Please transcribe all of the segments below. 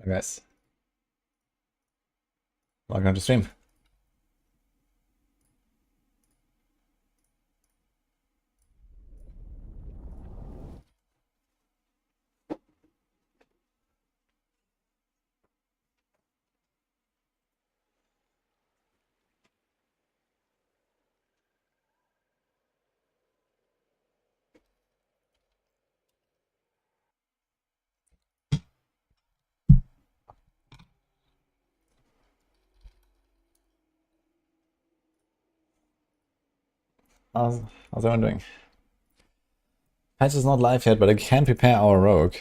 Hi guys, welcome to stream. How's everyone doing? Patch is not live yet, but I can prepare our rogue.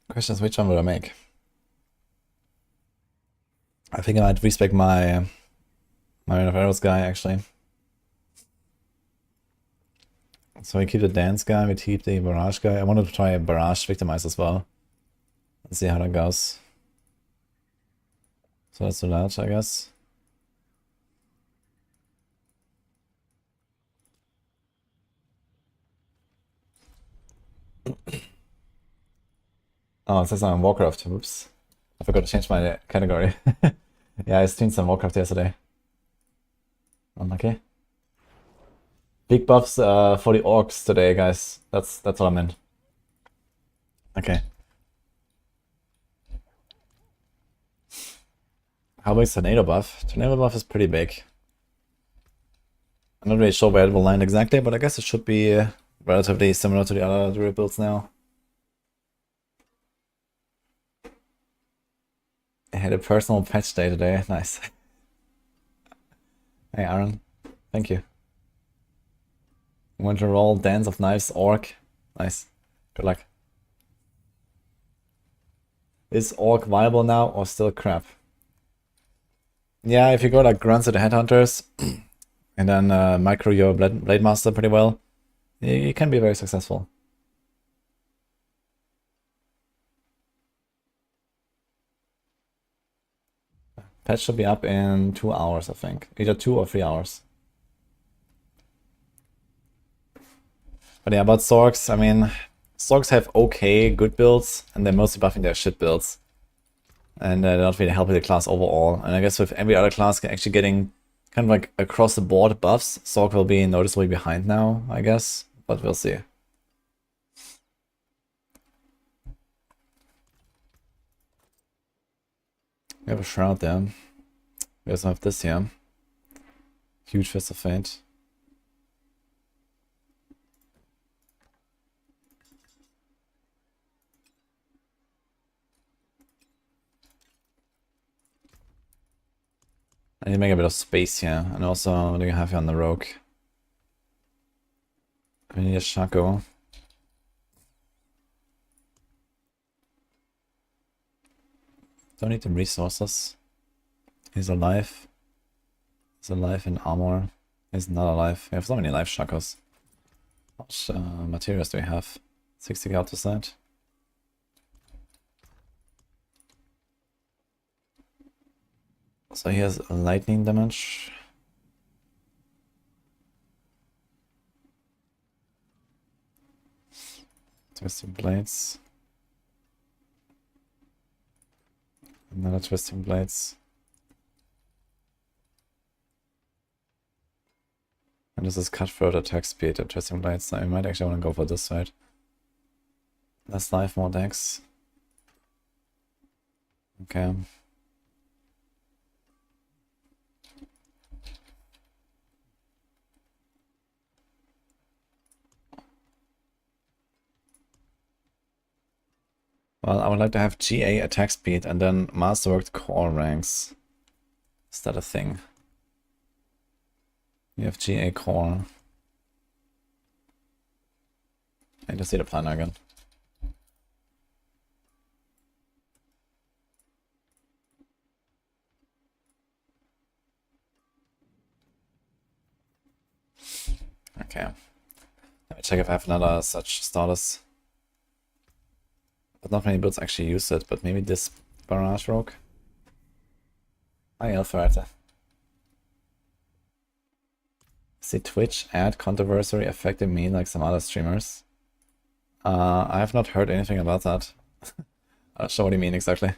Question is, which one will I make? I think I might respec my Rain of Arrows guy actually. So we keep the dance guy, we keep the barrage guy. I wanted to try a barrage victimize as well. Let's see how that goes. So let's do that, I guess. Oh, it says I'm on Warcraft. Whoops. I forgot to change my category. Yeah, I streamed some Warcraft yesterday. Unlucky. Big buffs for the orcs today, guys. That's what I meant. Okay. How big is tornado buff? Tornado buff is pretty big. I'm not really sure where it will land exactly, but I guess it should be relatively similar to the other druid builds now. I had a personal patch day today. Nice. Hey, Aaron. Thank you. Want to roll Dance of Knives Orc? Nice. Good luck. Is Orc viable now or still crap? Yeah, if you go like Grunts at the Headhunters and then micro your Blade Master pretty well, you can be very successful. Patch should be up in 2 hours, I think. Either 2 or 3 hours. But yeah, about Sorks, I mean, Sorks have okay good builds, and they're mostly buffing their shit builds. And they're not really helping the class overall. And I guess with every other class actually getting kind of like across the board buffs, Sork will be noticeably behind now, I guess. But we'll see. We have a Shroud there. We also have this here. Huge Fist of Fate. I need to make a bit of space here. And also, what do you have here on the Rogue? I need a Shaco. Don't need the resources. He's alive. He's alive in armor. He's not alive. We have so many life Shakos. How much materials do we have? 60 out to side. So he has lightning damage. Twisting Blades. Another Twisting Blades. And this is Cutthroat attack speed at Twisting Blades. So I might actually want to go for this side. Less life, more dex. Okay. Well, I would like to have GA attack speed and then Masterworked core ranks. Is that a thing? We have GA core. I just see the planner again. Okay. Let me check if I have another such status. But not many builds actually use it, but maybe this Barrage Rogue. Hi, Alpharetta. See Twitch ad controversy affecting me like some other streamers? I have not heard anything about that. I'm not sure what you mean exactly.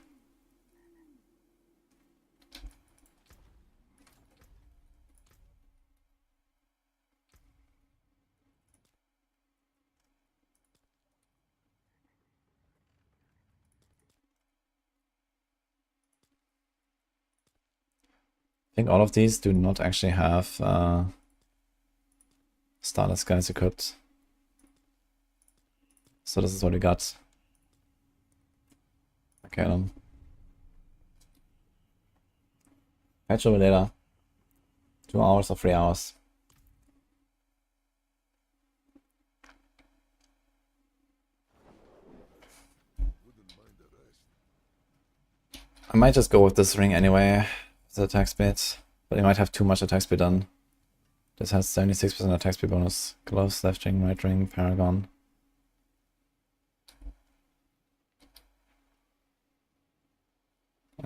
think all of these do not actually have starter guys equipped. So this is what we got. Okay, then. Catch over later. 2 hours or 3 hours. I might just go with this ring anyway, the attack speed, but I might have too much attack speed done. This has 76% attack speed bonus. Gloves, left ring, right ring, Paragon.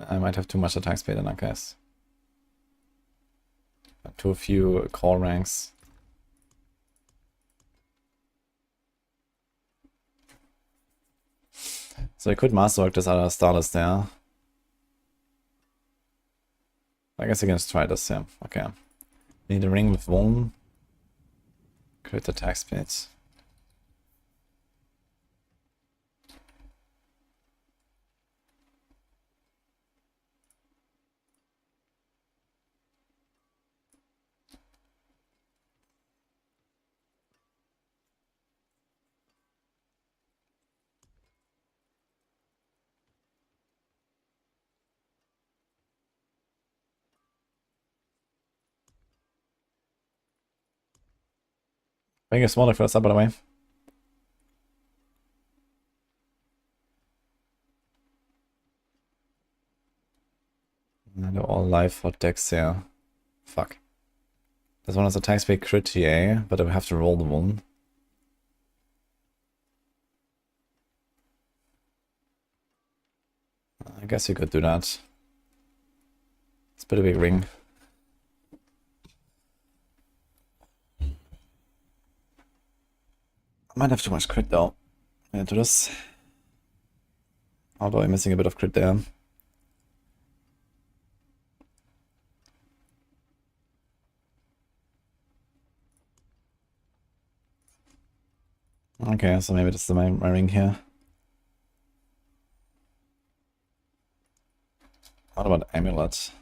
I might have too much attack speed in that case. Too few core ranks. So I could masterwork this other starters there. I guess I can just try this, yeah. Okay. Need a ring with one. Crit attack speed. Bring a smaller first up, by the way. They're all live for decks here. Fuck. This one has attack speed crit TA, but I will have to roll the one. I guess you could do that. It's a bit of a big ring. I might have too much crit though. Into this. Although I'm missing a bit of crit there. Okay, so maybe this is my ring here. What about Amulet?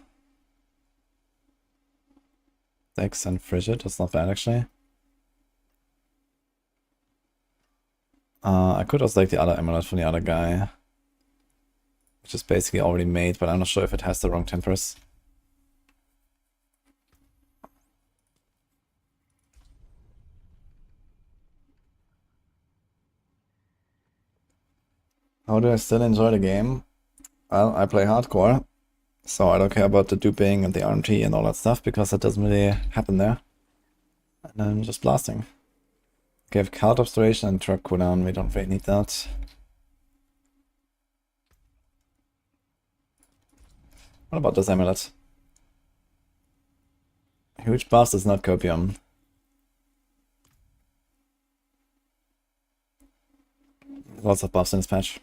Dex and Frigid, that's not bad actually. I could also take the other Amulet from the other guy. Which is basically already made, but I'm not sure if it has the wrong tempers. How do I still enjoy the game? Well, I play hardcore, so I don't care about the duping and the RNG and all that stuff, because that doesn't really happen there. And I'm just blasting. Okay, I have card observation and truck cooldown, we don't really need that. What about this amulet? Huge buffs is not copium. Lots of buffs in this patch.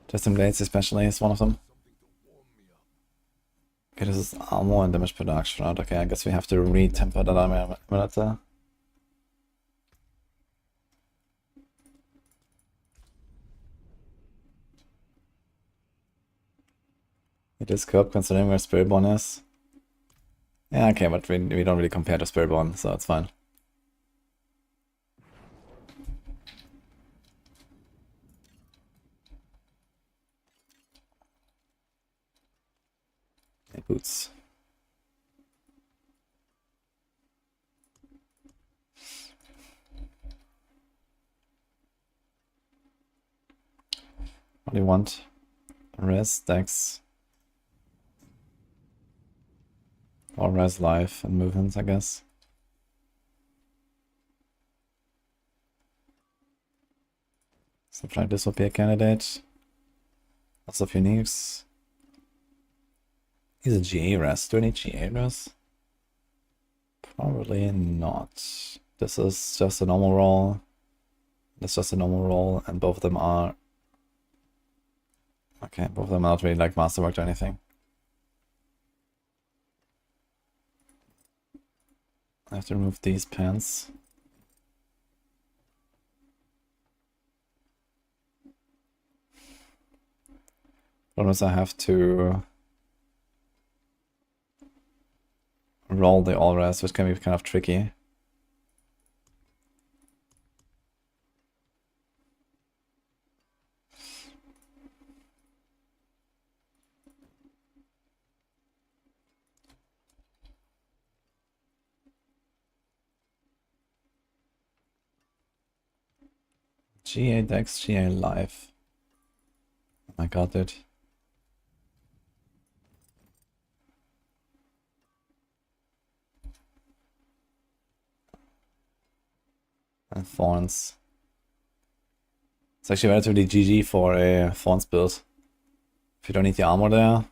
Testing blades especially is one of them. Okay, this is armor and damage production, right? Okay, I guess we have to re-temper that amulet there. It is curb considering where Spiritborn is. Yeah, okay, but we don't really compare to Spiritborn, so it's fine. Hey, boots. What do you want? Res, Dex. Or res life and movements, I guess. Something like this will be a candidate. Lots of uniques. He's a GA res. Do I need GA res? Probably not. This is just a normal roll. That's just a normal roll, and both of them are... Okay, both of them are not really like masterworked or anything. I have to remove these pants. Problem is I have to roll the all res, which can be kind of tricky. GA Dex, GA Live. Oh my god, dude. And Thorns. It's actually relatively GG for a Thorns build. If you don't need the armor there.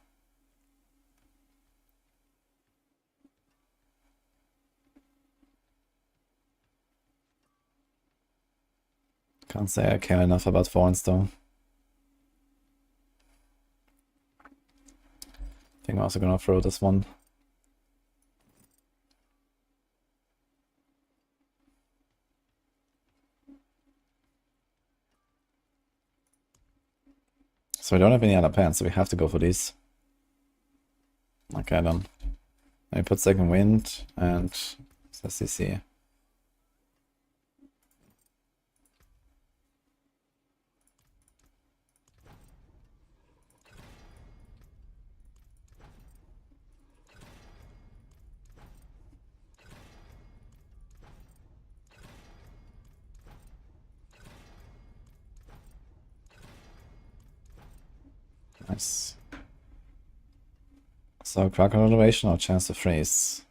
Can't say I care enough about Thorns though. I think I'm also gonna throw this one. So we don't have any other pants, so we have to go for these. Okay, then. Let me put second wind and CC. Nice. So, Kraken Adoration or Chance to Freeze?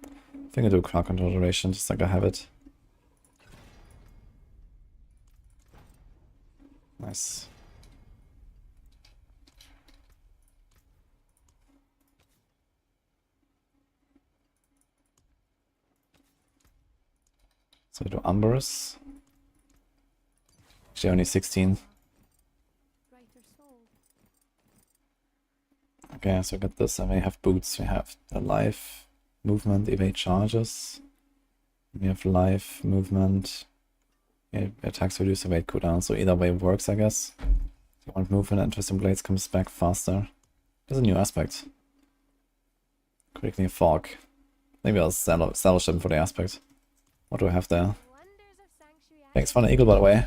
I think I do Kraken Adoration, just like I have it. Nice. So we do Umbrus. Actually only 16. Okay, so we got this, and we have boots. We have the life, movement, evade charges. We have life, movement, attacks reduce evade cooldown. So either way works, I guess. If you want movement and Twisting Blades comes back faster. There's a new aspect. Quickly fog. Maybe I'll establish them for the aspect. What do I have there? Thanks for an eagle, by the way.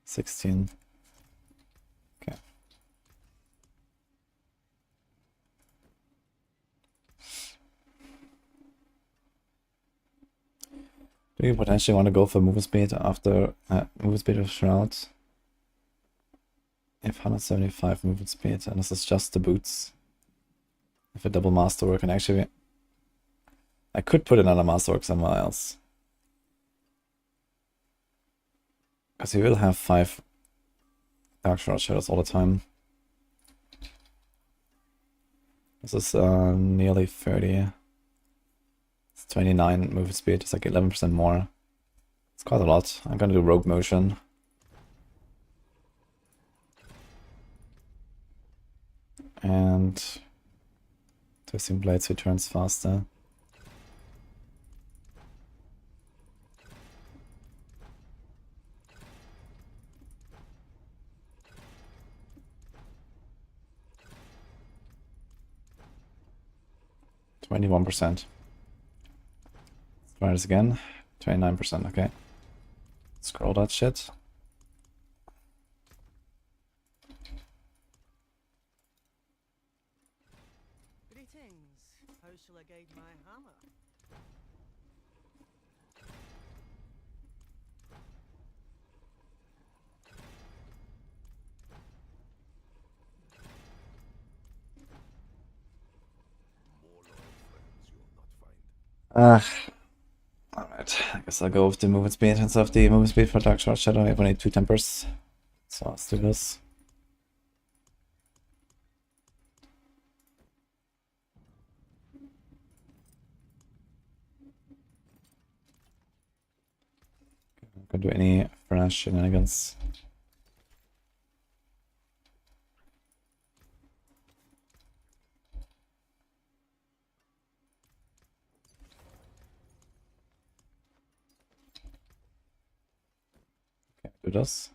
16. Okay. Do you potentially want to go for movement speed after movement speed of Shroud? If 175 movement speed, and this is just the boots. If a double masterwork, and actually I could put another masterwork somewhere else. Because he will have 5 Dark Shroud Shadows all the time. This is nearly 30. It's 29 movement speed, it's like 11% more. It's quite a lot. I'm gonna do Rogue Motion. And Twisting Blades returns faster. %. Let's try this again. 29%, okay. Scroll that shit. Greetings. How shall I guide my hammer? Alright, I guess I'll go with the movement speed instead of the movement speed for Dark Shroud Shadow. I have only 2 tempers. So let's do this. I'm not gonna do any fresh shenanigans. Do this.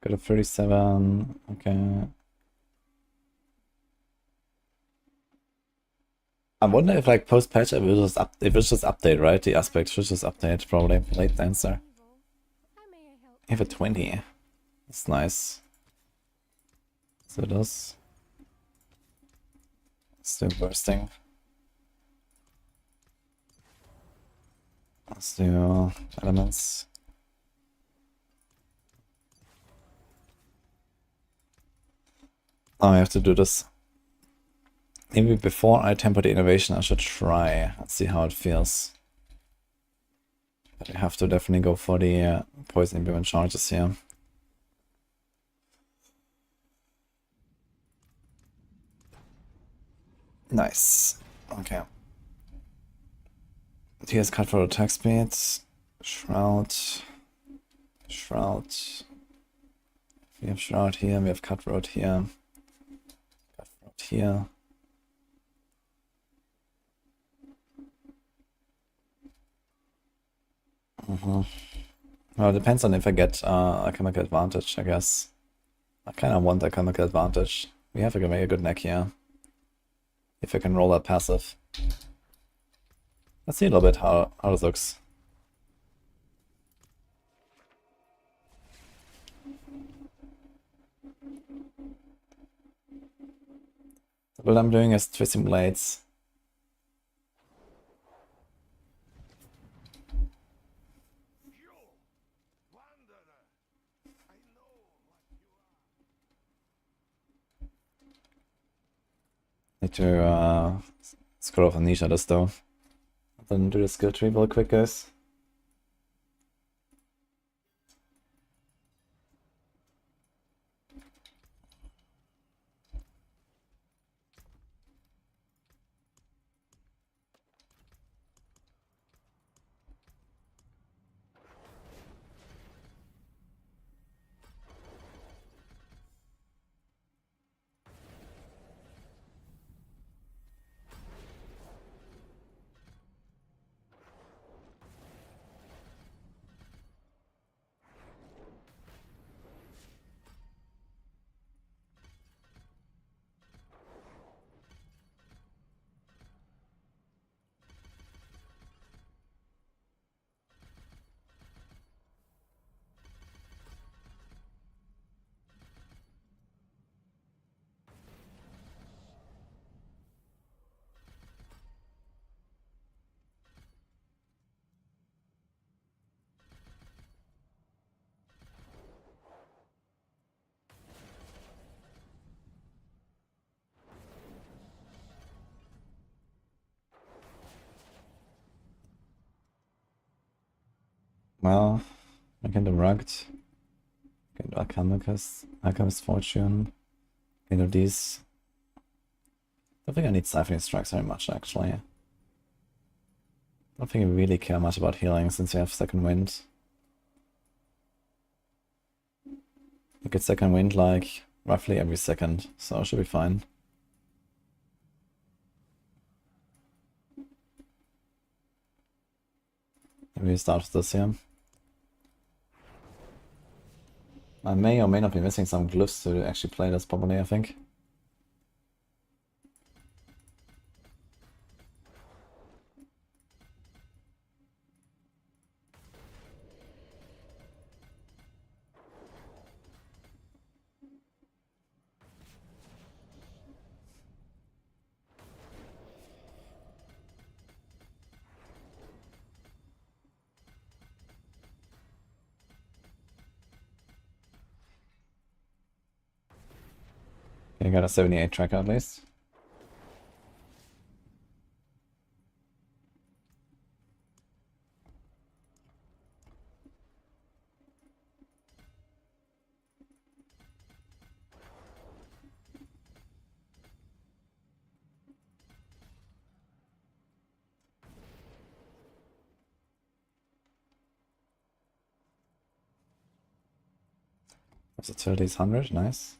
Got to 37. Okay. I wonder if like post-patch it will just update, right? The aspect should just update, probably. Late answer. You have a 20. That's nice. So it does. Still bursting. Let's do elements. Oh, I have to do this. Maybe before I temper the innovation, I should try. Let's see how it feels. But I have to definitely go for the poison beam and charges here. Nice. Okay. Here's cut for attack speed. Shroud. Shroud. We have Shroud here, we have Cutthroat here. Cutthroat here. Well, it depends on if I get Alchemical Advantage, I guess. I kind of want Alchemical Advantage. We have to make a good neck here. If I can roll that passive. Let's see a little bit how this looks. So what I'm doing is Twisting Blades. Need to scroll off Amnesia this though. Then do the skill tree real quick, guys. Well, I can do Rugged. I can do Alchemist Fortune. I can do these. I don't think I need Siphoning Strikes very much, actually. I don't think I really care much about healing since we have Second Wind. You get Second Wind like roughly every second, so it should be fine. Maybe we start with this here. I may or may not be missing some glyphs to actually play this properly, I think. Okay, got a 78 tracker at least. Versatility's 100, nice.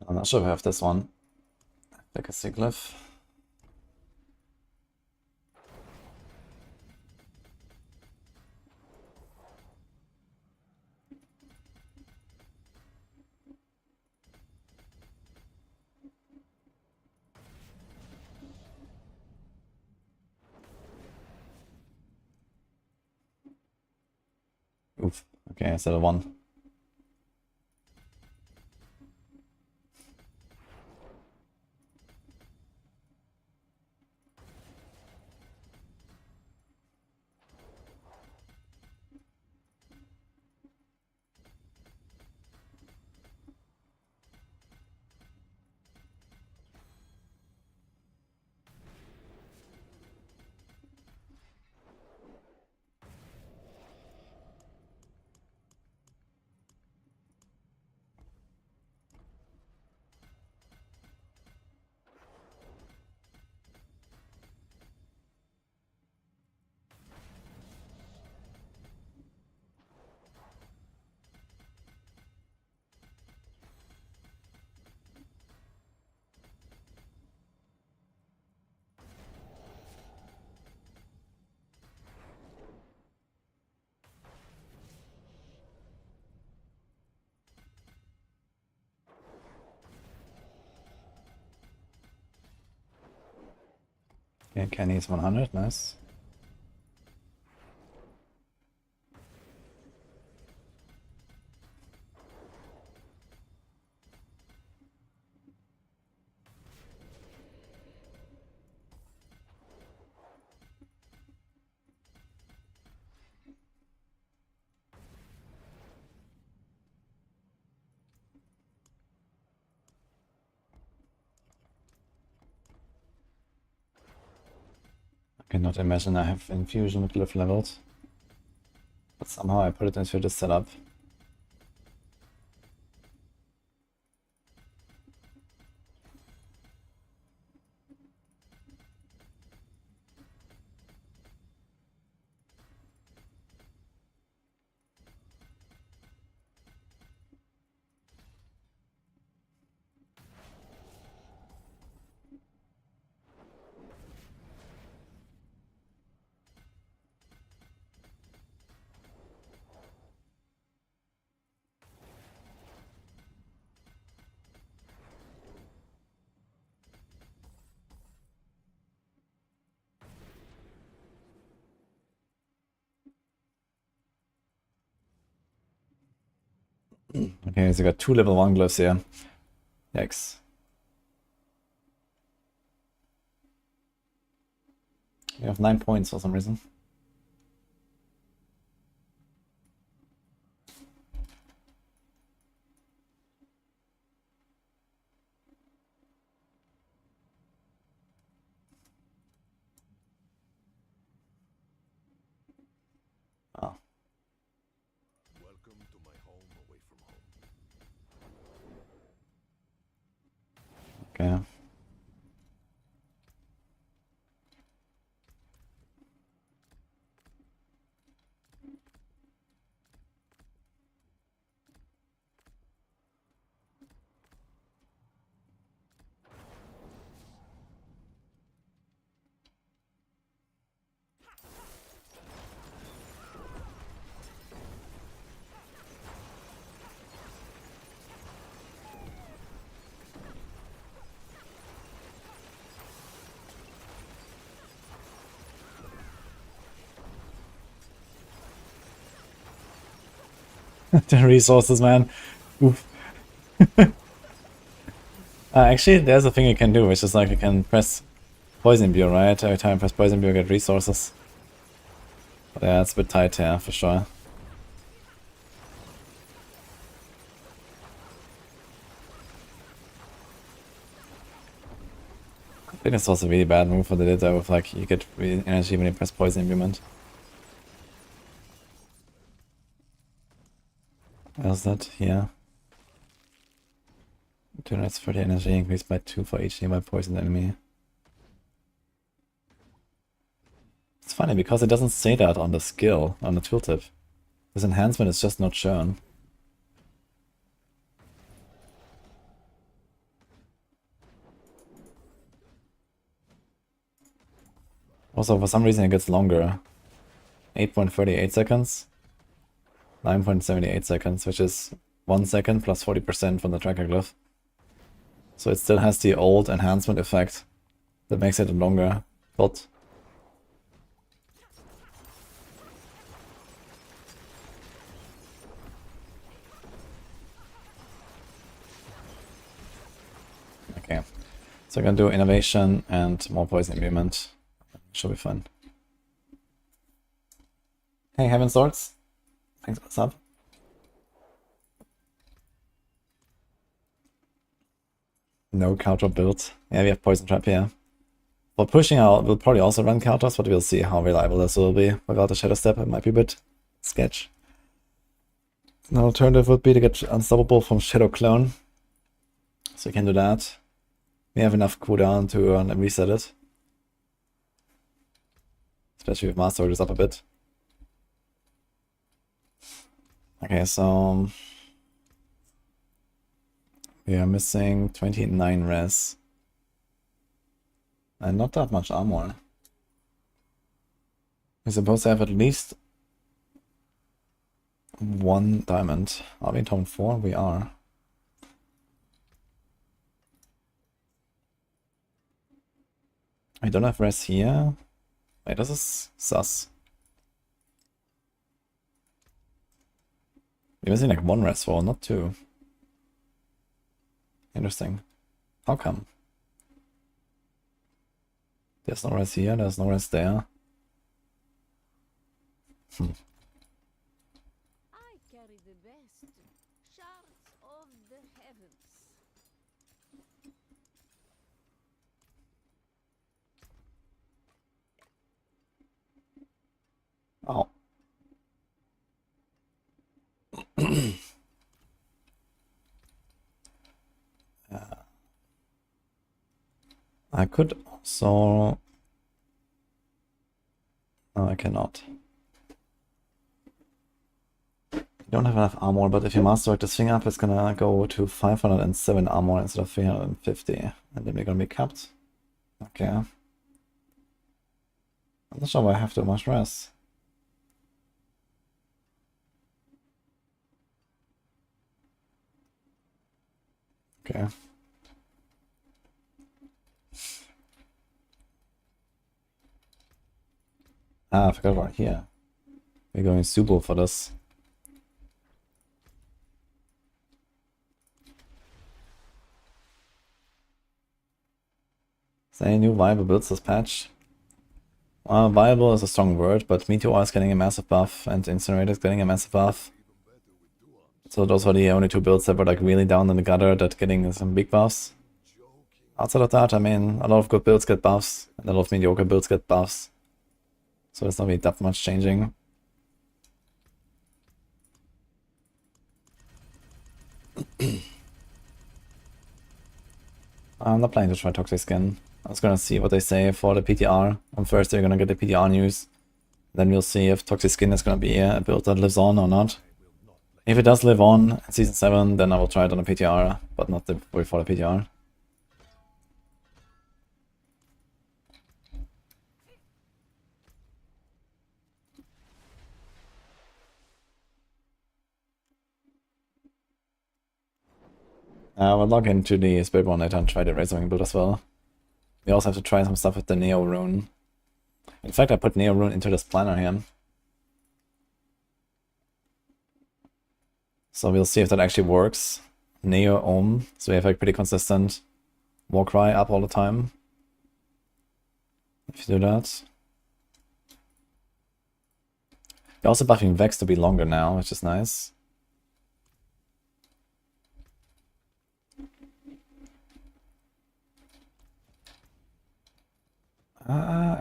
I'm not sure if I have this one. Legacy Glyph. Oof. Okay, instead of one. Okay, Kenny's 100, nice. I cannot imagine I have Infusion Glyph leveled. But somehow I put it into this setup. Okay, so I got 2 level 1 glyphs here. Yikes. You have 9 points for some reason. Oh. Welcome to my home away from home. Okay. The resources, man. Oof. Actually, there's a thing you can do, which is like you can press Poison Beer, right? Every time I press Poison Beer, I get resources. But yeah, it's a bit tight here, for sure. I think it's also a really bad move for the Litter with like, you get really energy when you press Poison Imbuement. How's that? Yeah. 230 energy increased by 2 for each nearby poisoned enemy. It's funny because it doesn't say that on the skill, on the tooltip. This enhancement is just not shown. Also, for some reason it gets longer. 8.38 seconds. 9.78 seconds, which is 1 second plus 40% from the tracker glyph. So it still has the old enhancement effect that makes it a longer build. Okay, so I'm gonna do innovation and more poison imbuement. Should be fun. Hey, Heaven Swords. Thanks for the sub. No counter build. Yeah, we have Poison Trap here. For pushing out, we'll probably also run counters, but we'll see how reliable this will be. Without the Shadow Step, it might be a bit sketch. An alternative would be to get Unstoppable from Shadow Clone. So we can do that. We have enough cooldown to reset it. Especially if Master is up a bit. Okay, so we are missing 29 res. And not that much armor. We're supposed to have at least 1 diamond. Are we in tone 4? We are. I don't have res here. Wait, this is sus. We're missing like 1 res roll, not 2. Interesting. How come? There's no res here, there's no res there. I carry the best shards of the heavens. Oh. I could also... No, I cannot. I don't have enough armor, but if you master this thing up, it's gonna go to 507 armor instead of 350. And then we're gonna be capped. Okay. I'm not sure why I have too much rest. Okay. Ah, I forgot about here. We're going super for this. Is there any new viable builds this patch? Viable is a strong word, but Meteor is getting a massive buff and Incinerator is getting a massive buff. So those were the only 2 builds that were like really down in the gutter that getting some big buffs. Outside of that, I mean, a lot of good builds get buffs, and a lot of mediocre builds get buffs. So there's not really that much changing. I'm not planning to try Toxic Skin. I was gonna see what they say for the PTR. On Thursday we're gonna get the PTR news. Then we'll see if Toxic Skin is gonna be a build that lives on or not. If it does live on in Season 7, then I will try it on the PTR, but not before the PTR. We'll log into the Spiritborn later and try the Razorwing build as well. We also have to try some stuff with the Neo Rune. In fact, I put Neo Rune into this planner here. So we'll see if that actually works. Neo Ohm, so we have like pretty consistent Warcry up all the time. If you do that. We're also buffing Vex to be longer now, which is nice.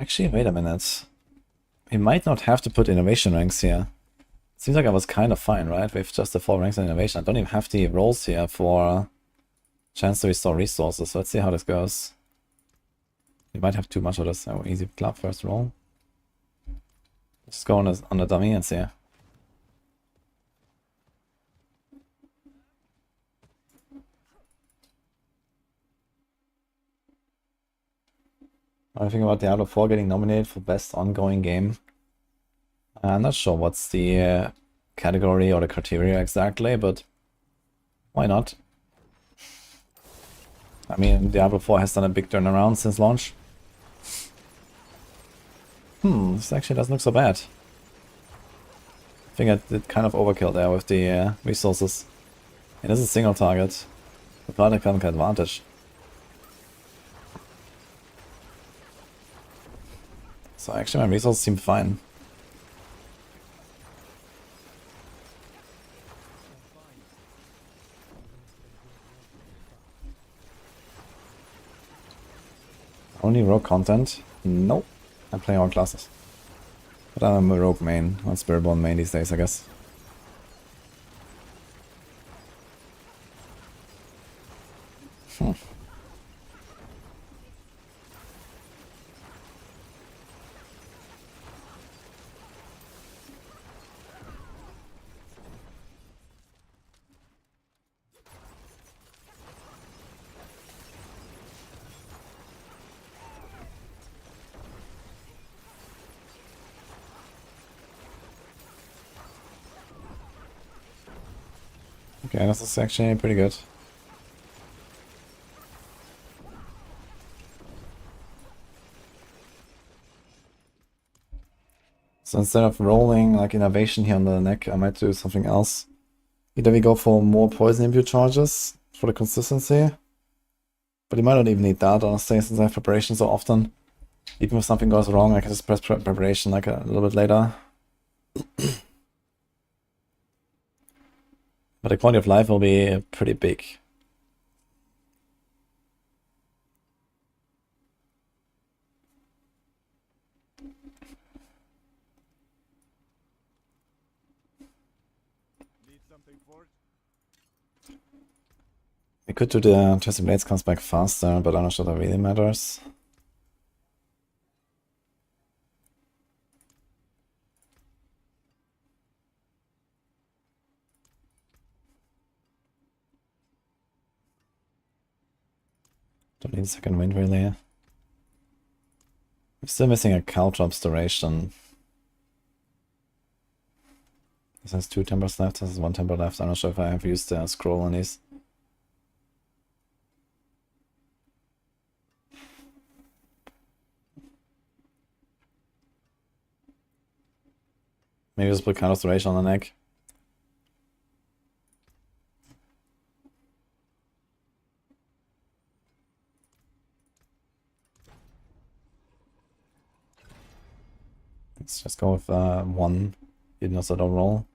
Actually, wait a minute. We might not have to put innovation ranks here. Seems like I was kind of fine, right? With just the 4 ranks in innovation. I don't even have the rolls here for chance to restore resources. So let's see how this goes. We might have too much of this. Oh, easy club first roll. Just go on the dummy and see. What do you think about Diablo 4 getting nominated for Best Ongoing Game? I'm not sure what's the category or the criteria exactly, but why not? I mean, Diablo 4 has done a big turnaround since launch. This actually doesn't look so bad. I think I did kind of overkill there with the resources. It is a single target. Without economic advantage. So actually my resources seem fine. Only rogue content? Nope. I play all classes. But I'm a rogue main, not Spiritborn main these days, I guess. Okay, this is actually pretty good. So instead of rolling like innovation here on the neck, I might do something else. Either we go for more poison imbue charges for the consistency. But you might not even need that, honestly, since I have preparation so often. Even if something goes wrong, I can just press preparation like a little bit later. But the quality of life will be pretty big. We could do the Twisted Blades comes back faster, but I'm not sure that really matters. Don't need a second wind really. I'm still missing a Caltrops duration. This has 2 tempers left, this has 1 temper left. I'm not sure if I have used the scroll on these. Maybe just put Caltrops duration on the neck. Let's just go with 1, even if I don't roll.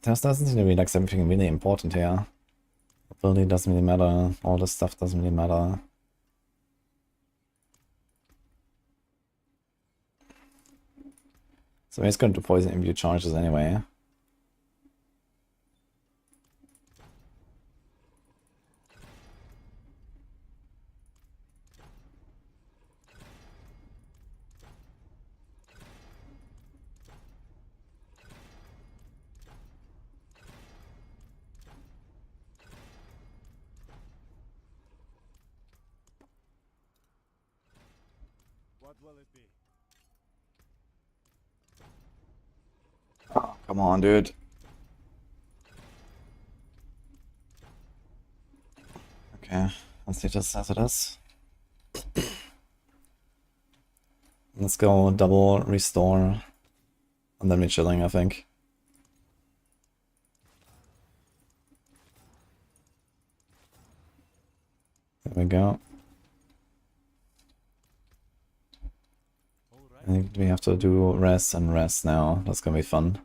This doesn't seem to be like everything really important here. Ability doesn't really matter, all this stuff doesn't really matter. So he's going to poison imbue charges anyway. What will it be? Oh, come on, dude. Okay, let's see this as it is. Let's go double restore. And then we're chilling, I think. There we go. I think we have to do rest and rest now. That's gonna be fun.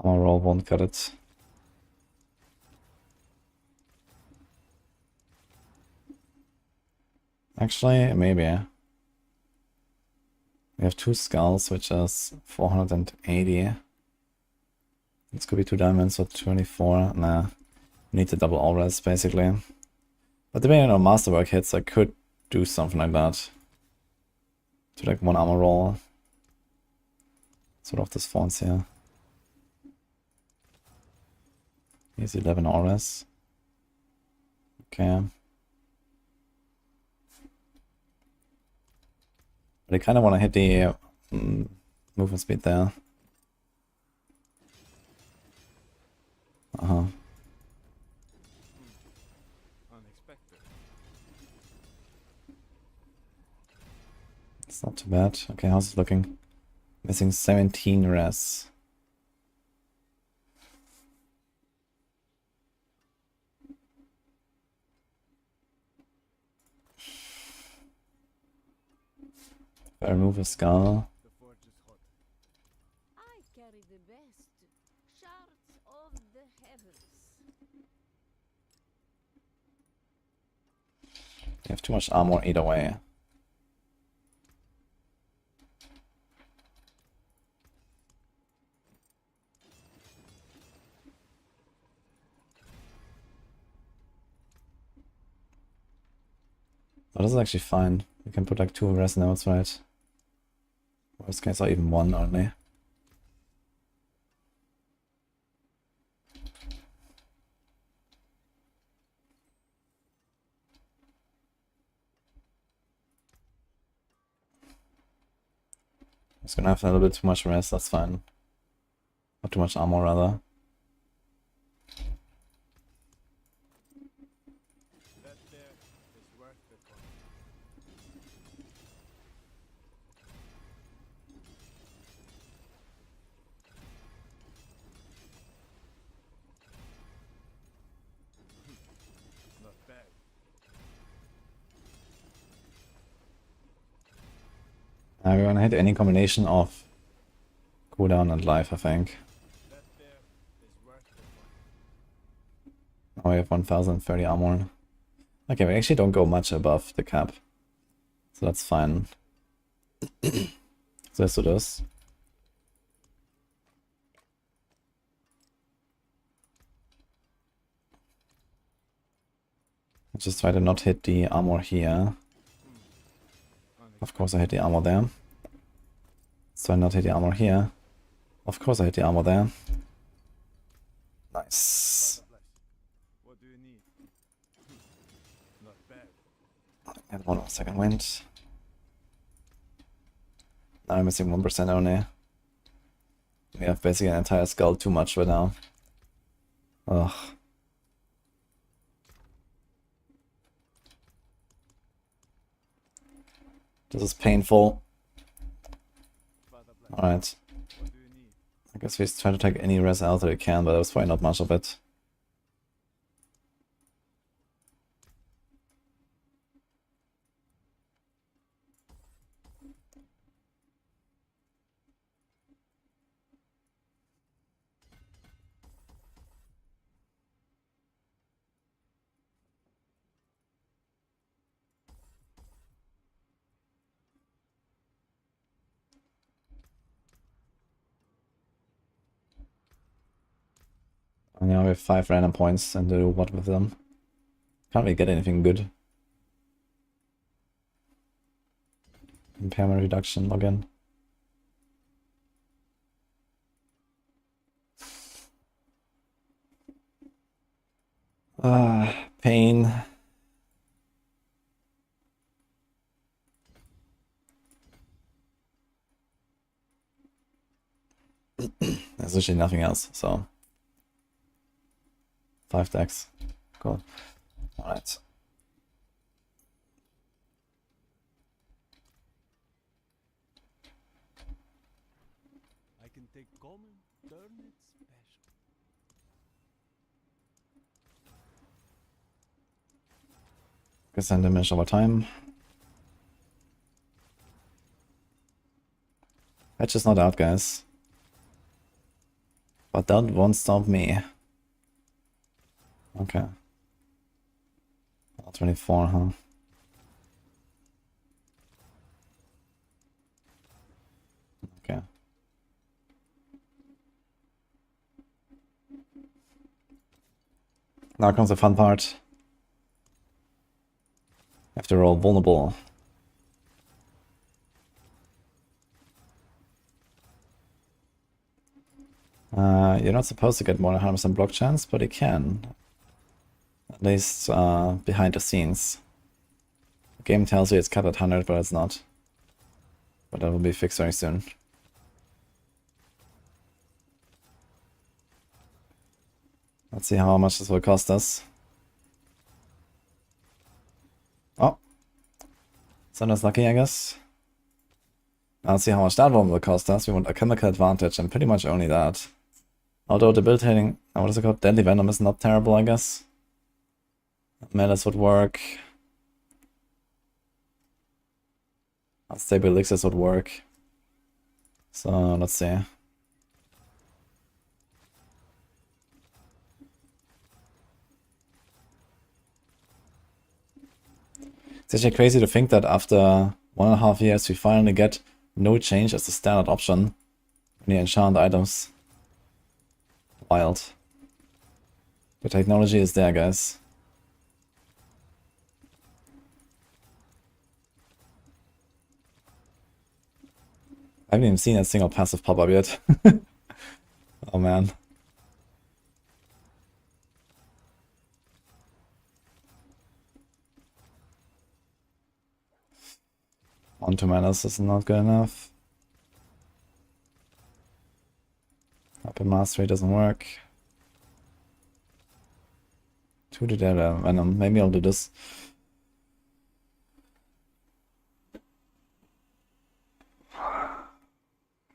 Our roll won't cut it. Actually, maybe. We have 2 skulls, which is 480. This could be 2 diamonds or 24. Nah. Need to double all res basically. But depending on masterwork hits, I could do something like that. To like 1 armor roll. Sort of this fonts here. Here's 11 auras. Okay. But I kind of want to hit the movement speed there. Uh-huh. Unexpected. It's not too bad. Okay, how's it looking? Missing 17 res. If I remove a skull. The forge is hot. I carry the best. Shards of the heavens. You have too much armor either way. Oh, this is actually fine. You can put like 2 res nodes, right? Worst case, or even 1 only. It's gonna have a little bit too much res, that's fine. Or too much armor, rather. That there is worth the cost. Not bad. We're gonna hit any combination of cooldown and life, I think. That there is worth the cost. Now we have 1030 armor. Okay, we actually don't go much above the cap. So that's fine. So let's do this. Just try to not hit the armor here. Of course I hit the armor there. So I not hit the armor here. Of course I hit the armor there. Nice. Father bless. What do you need? Not bad. And 1 more second wind. Now I'm missing 1% only. We have basically an entire skull too much right now. Ugh. This is painful. Father bless. Alright. What do you need? I guess we try to take any res out that we can, but there's probably not much of it. And now we have 5 random points and do what with them? Can't really get anything good. Impairment reduction, login. Pain. There's literally nothing else, so 5 decks. Cool. Alright. I can take common, turn it special. Guess I diminish over time. Patch is not out, guys. But that won't stop me. Okay. 24, huh? Okay. Now comes the fun part. Have to roll vulnerable. You're not supposed to get more than 100% block chance, but you can. At least behind the scenes. The game tells you it's capped at 100, but it's not. But that will be fixed very soon. Let's see how much this will cost us. Oh. Sunder's lucky, I guess. Let's see how much that one will cost us. We want a chemical advantage and pretty much only that. Although debilitating, what is it called? Deadly Venom is not terrible, I guess. Menace would work. Unstable elixirs would work. So let's see. It's actually crazy to think that after 1.5 years we finally get no change as the standard option when you enchant items. Wild. The technology is there, guys. I haven't even seen a single passive pop up yet. Oh man. On 2 manas is not good enough. Up in mastery doesn't work. 2 to Diablo Venom. Maybe I'll do this.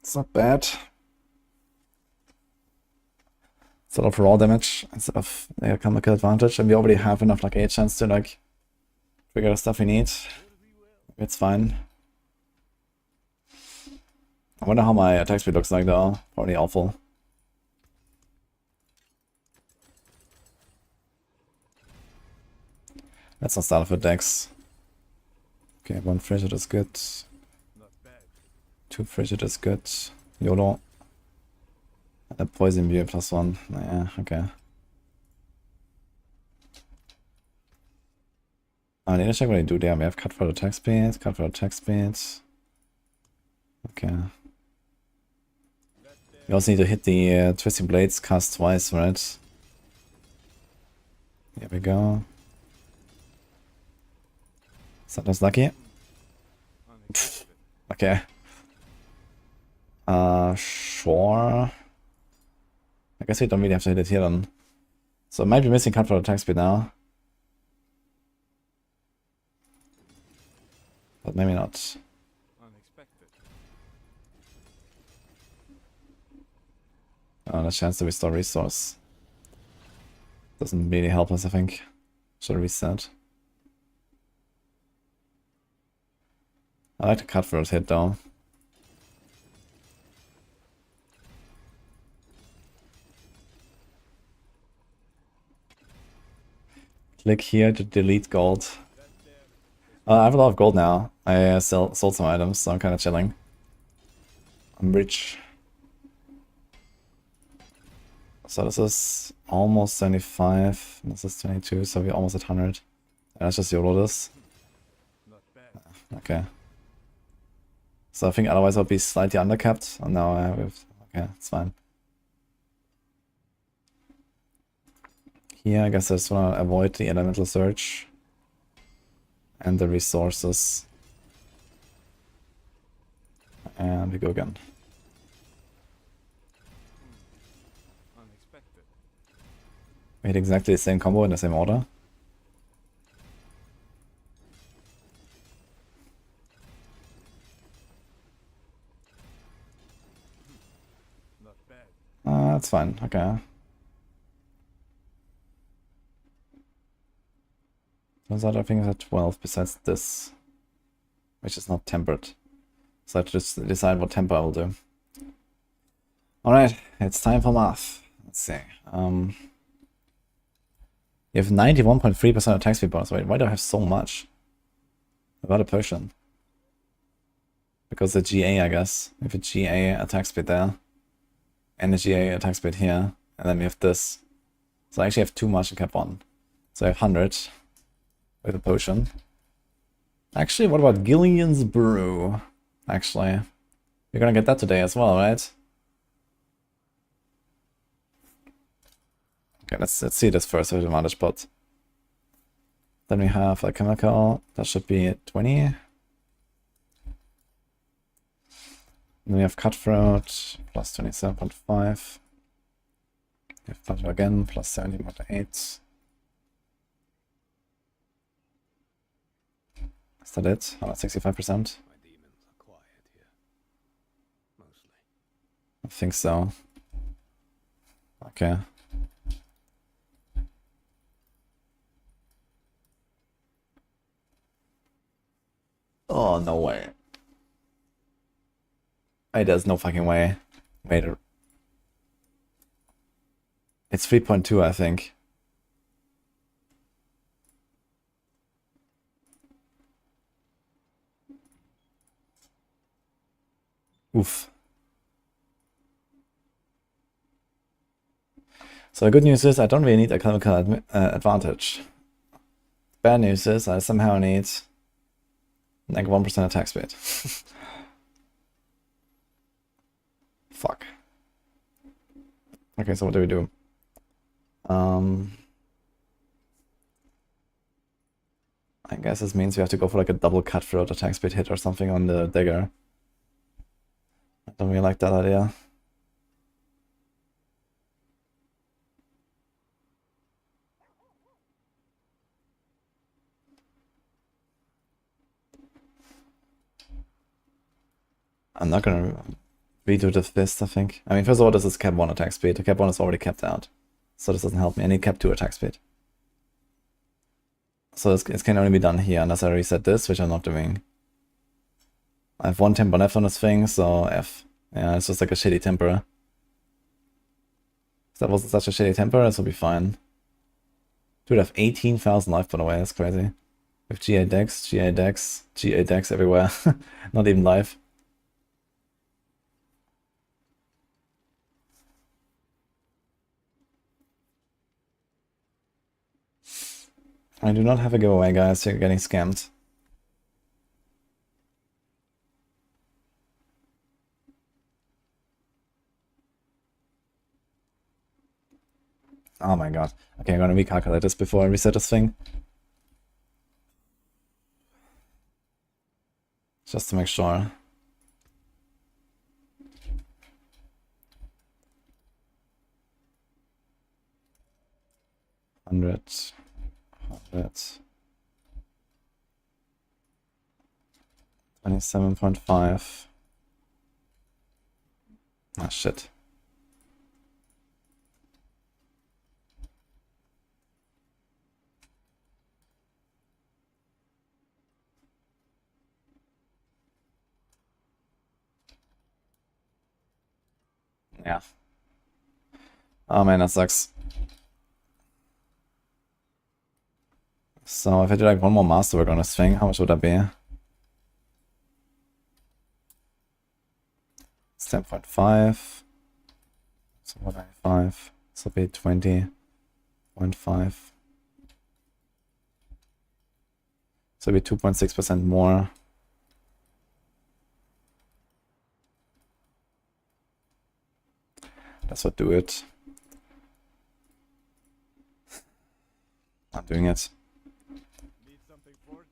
It's not bad. Instead of raw damage, instead of chemical advantage, and we already have enough like 8 chance to like trigger the stuff we need. It's fine. I wonder how my attack speed looks like though. Probably awful. Let's not start off with Dex. Okay, 1 frigid is good. 2 frigid is good. YOLO. And a poison view +1. Yeah, okay. I need to check what I do there. We have cut for attack speed, cut for attack speed. Okay. We also need to hit the Twisting Blades cast twice, right? Here we go. Santa's lucky. Pfft. Okay. Sure. I guess we don't really have to hit it here then. So I might be missing cut for attack speed now. But maybe not. Oh, the chance to restore resource. Doesn't really help us, I think. Should reset. I like to cut for a hit though. Click here to delete gold. I have a lot of gold now. I sold some items, so I'm kind of chilling. I'm rich. So this is almost 75. This is 22, so we're almost at 100. Let's just YOLO this. Okay. So I think otherwise I'll be slightly undercapped. And now I have it. Okay, it's fine. Here, I guess I just want to avoid the elemental surge and the resources. And we go again. We hit exactly the same combo in the same order. That's fine, okay. Turns out everything is at 12 besides this, which is not tempered. So I have to just decide what temper I will do. Alright, it's time for math. Let's see. You have 91.3% attack speed bonus. Wait, why do I have so much? About a potion. Because the GA, I guess. We have a GA attack speed there. And a GA attack speed here. And then we have this. So I actually have too much to cap on. So I have 100 with a potion. Actually, what about Gillian's Brew? Actually, you're gonna get that today as well, right? Okay, let's see this first with advantage pot. Then we have a chemical, that should be 20. Then we have Cutthroat, plus 27.5. We have Flutter again, plus 17.8. Is that it? Oh, 65%? My demons are quiet here. Mostly. I think so. Okay. Oh, no way. Hey, there's no fucking way. Wait. It's 3.2, I think. Oof. So the good news is I don't really need a chemical advantage. Bad news is I somehow need like 1% attack speed. Fuck. Okay, so what do we do? I guess this means we have to go for like a double cutthroat attack speed hit or something on the dagger. I don't really like that idea. I'm not gonna redo the fist, I think. I mean, first of all, this is cap 1 attack speed. The cap 1 is already capped out. So this doesn't help me. I need cap 2 attack speed. So it can only be done here unless I reset this, which I'm not doing. I have 1 temper on F on this thing, so F. Yeah, it's just like a shitty temper. If that wasn't such a shitty temper, this would be fine. Dude, I have 18,000 life, by the way, that's crazy. With GA decks, GA decks, GA decks everywhere. Not even live. I do not have a giveaway, guys. You're getting scammed. Oh my god. Okay, I'm gonna recalculate this before I reset this thing. Just to make sure. Hundred. 27.5. Ah, shit. Yeah. Oh man, that sucks. So if I do like one more masterwork on this thing, how much would that be? It's 10.5. So 195. So be 20.5. So be 2.6% more. That's what do it. I'm doing it. Need something for it?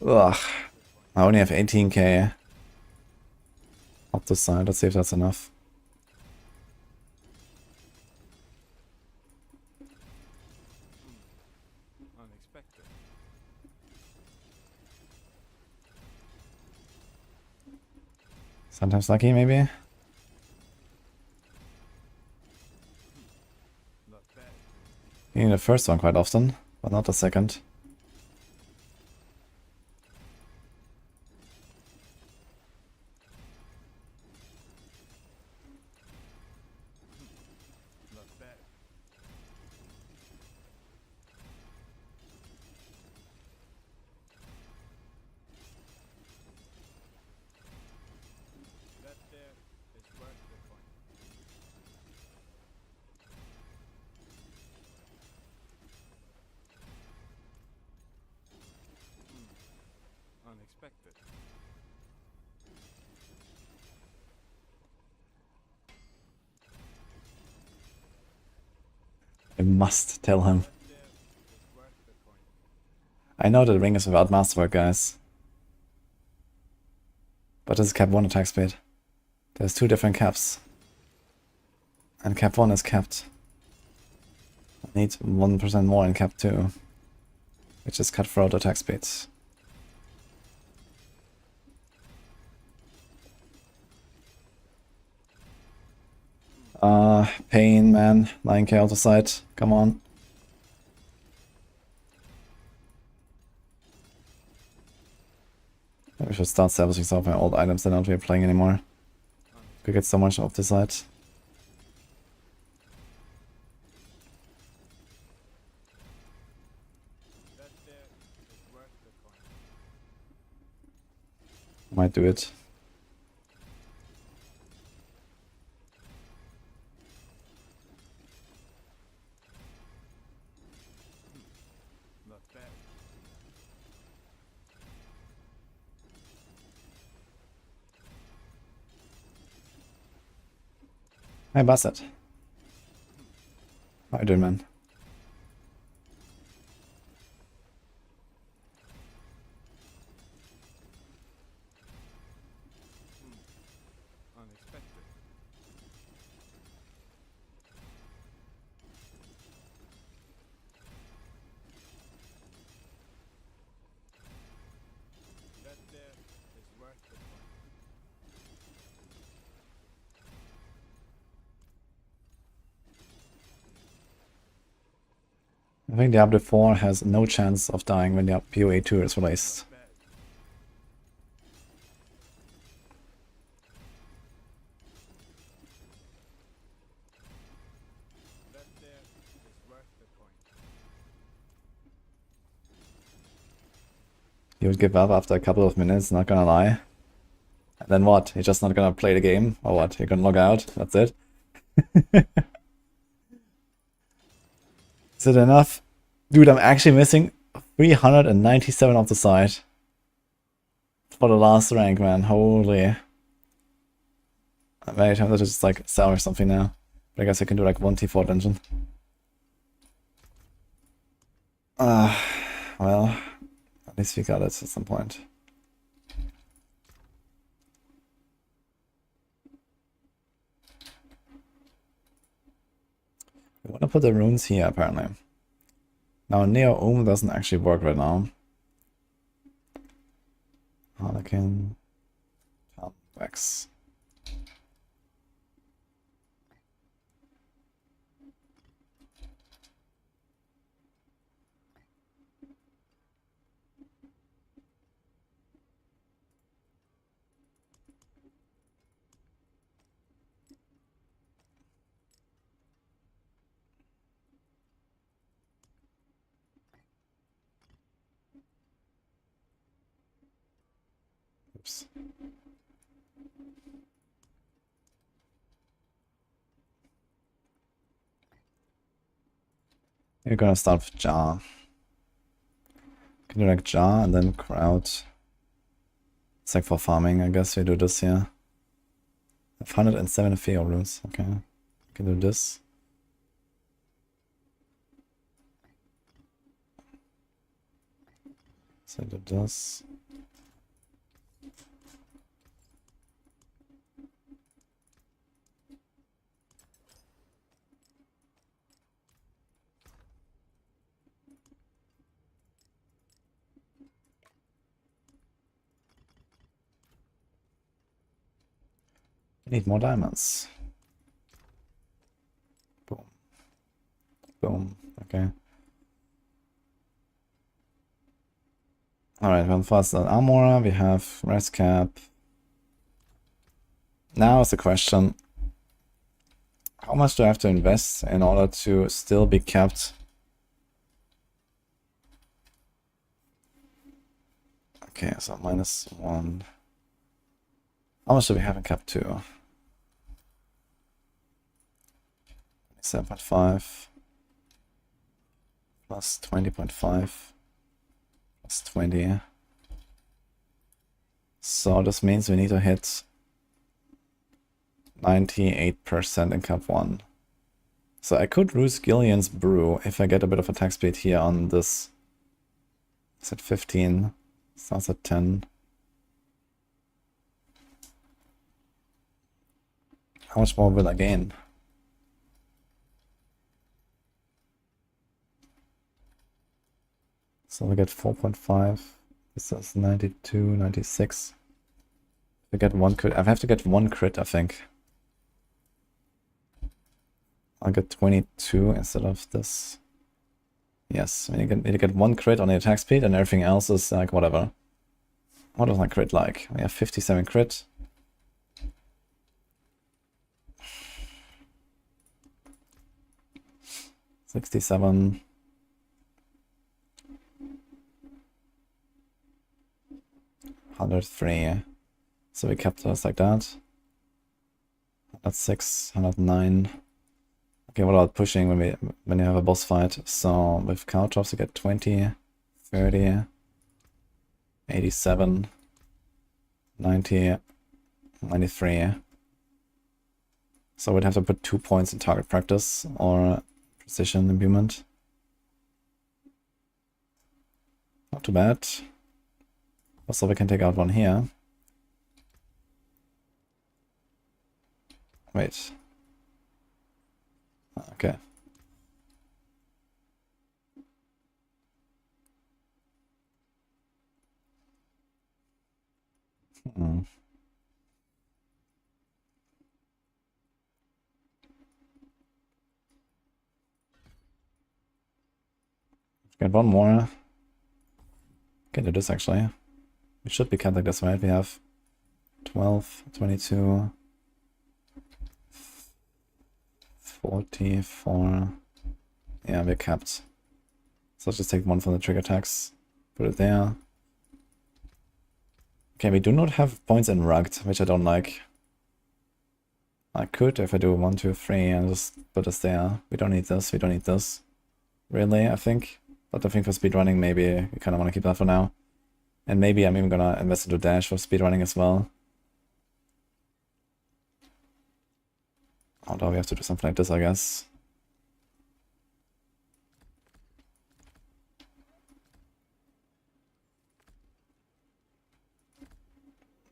Ugh. I only have 18k up this side. Let's see if that's enough. Unexpected. Sometimes lucky, maybe? Not bad. You need the first one quite often, but not the second. Not bad. Unexpected. I must tell him. That there is worth the coin. I know the ring is without masterwork, guys. But this is cap 1 attack speed. There's 2 different caps. And cap 1 is capped. I need 1% more in cap 2. Which is cutthroat attack speed. Pain, man. 9k out of sight. Come on. We should start salvaging some of my old items that aren't really playing anymore. Could get so much off this side. That there is worth the coin. Might do it. Not bad. Hey, Bassett. How you doing, man? Unexpected. That there is worth the coin. I think Diablo 4 has no chance of dying when the PoE 2 is released. Bad. That there is worth the coin. You would give up after a couple of minutes, not gonna lie. And then what? You're just not gonna play the game? Or what? You're gonna log out? That's it? Is it enough? Dude, I'm actually missing 397 off the side. For the last rank, man. Holy. I'm very tempted to just like salvage something now. But I guess I can do like 1 T4 dungeon. Well, at least we got it at some point. We want to put the runes here, apparently. Now, Neo doesn't actually work right now. Harlequin. Wax. Oops. You're gonna start with Jar. Can do like Jar and then crowd. It's like for farming, I guess we do this here. 507 Feo runes, okay. Can do this. So do this. We need more diamonds. Boom. Boom. Okay. Alright, well, first armor, we have rest cap. Now is the question, how much do I have to invest in order to still be kept? Okay, so -1. How much do we have in cap 2? 7.5 plus 20.5 plus 20. So this means we need to hit 98% in Cup 1. So I could Ruse Gillian's Brew if I get a bit of attack speed here on this. It's at 15, starts at 10. How much more will I gain? So we get 4.5. This is 92, 96. I get one crit. I have to get one crit, I think. I'll get 22 instead of this. Yes, I need to get one crit on the attack speed and everything else is like whatever. What was my crit like? We have 57 crit. $67. $103. So we kept us like that. That's 6, 109. Okay, what about pushing when you have a boss fight? So with couch drops you get 20, 30, 87, 90, 93. So we'd have to put 2 points in target practice or precision imbuement. Not too bad. Also, we can take out one here. Wait. Okay. Get one more. Can do this actually. We should be counting this, right? We have 12, 22, 44. Yeah, we're capped. So let's just take one from the trigger attacks. Put it there. Okay, we do not have points in rugged, which I don't like. I could if I do 1, 2, 3 and just put us there. We don't need this, we don't need this. Really, I think. But I think for speedrunning, maybe we kind of want to keep that for now. And maybe I'm even gonna invest into dash for speedrunning as well. Although we have to do something like this, I guess.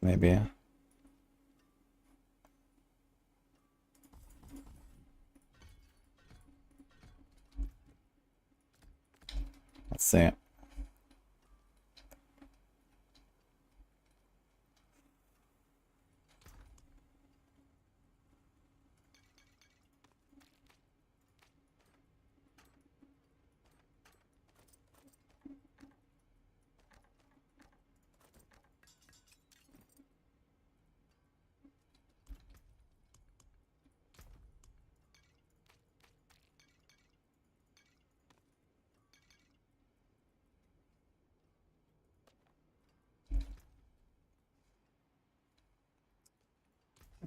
Maybe. Let's see.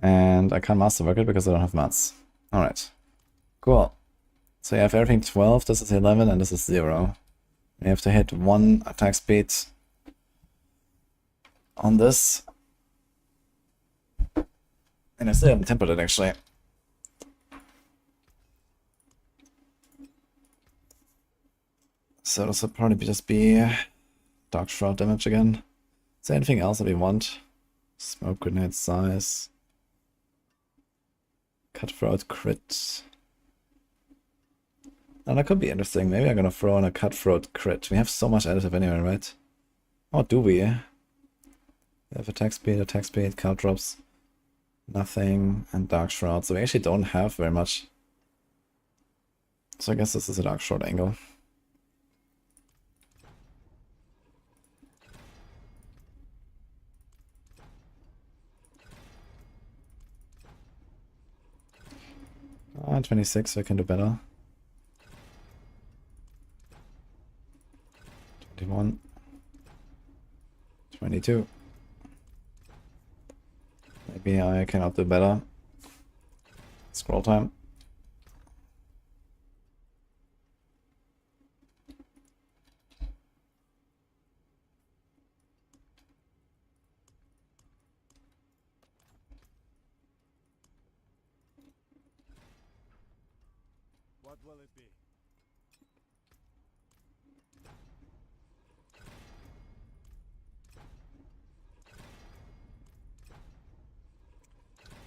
And I can't masterwork it because I don't have mats. Alright. Cool. So you have everything 12, this is 11, and this is 0. You have to hit 1 attack speed on this. And I still haven't tempered it actually. So this will probably just be Dark Shroud damage again. Is there anything else that we want? Smoke grenade size. Cutthroat crit. Oh, that could be interesting. Maybe I'm gonna throw in a cutthroat crit. We have so much additive anyway, right? Oh, do we? We have attack speed, count drops, nothing, and Dark Shroud. So we actually don't have very much. So I guess this is a Dark Shroud angle. Ah, 26, so I can do better. 21. 22. Maybe I cannot do better. Scroll time. What will it be?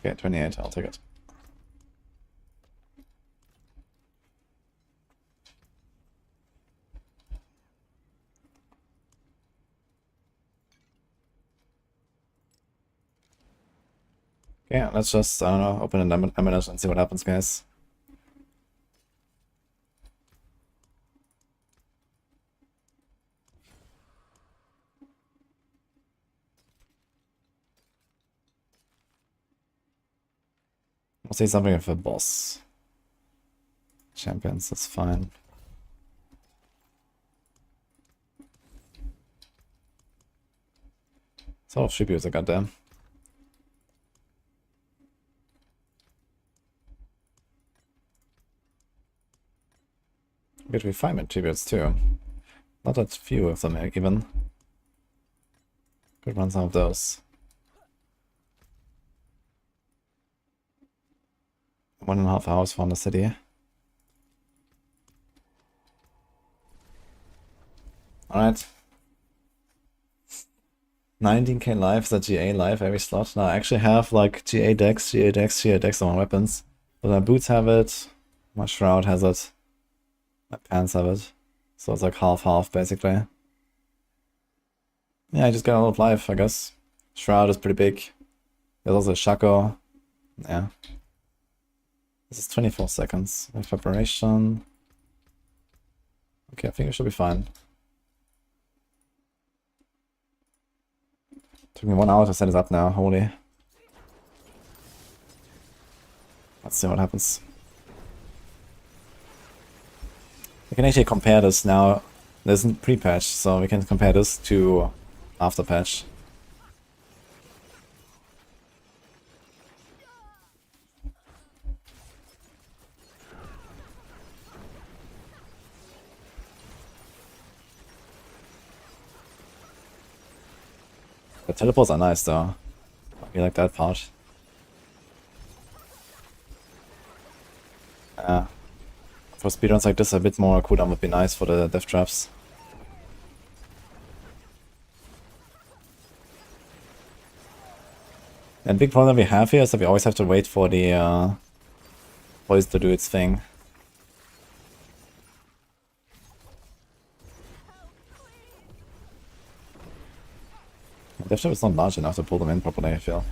Okay, 28, I'll take it. Yeah, let's just, I don't know, open an eminence and see what happens, guys. We'll see something with a boss. Champions, that's fine. So tributes, I got them. Good refinement tributes too. Not that few of them even. Could run some of those. 1.5 hours from the city. Alright. 19k life, is that GA life every slot? Now I actually have like GA decks, GA decks, GA decks on my weapons. But my boots have it, my shroud has it, my pants have it. So it's like half-half basically. Yeah, I just got a lot of life, I guess. Shroud is pretty big. There's also a Shaco. Yeah. This is 24 seconds with preparation. Okay, I think it should be fine. Took me 1 hour to set it up now, holy. Let's see what happens. We can actually compare this now. There's a pre-patch, so we can compare this to after patch. The teleports are nice though. I like that part. For speedruns like this, a bit more cooldown would be nice for the death traps. And big problem we have here is that we always have to wait for the poison to do its thing. Death trap is not large enough to pull them in properly, I feel.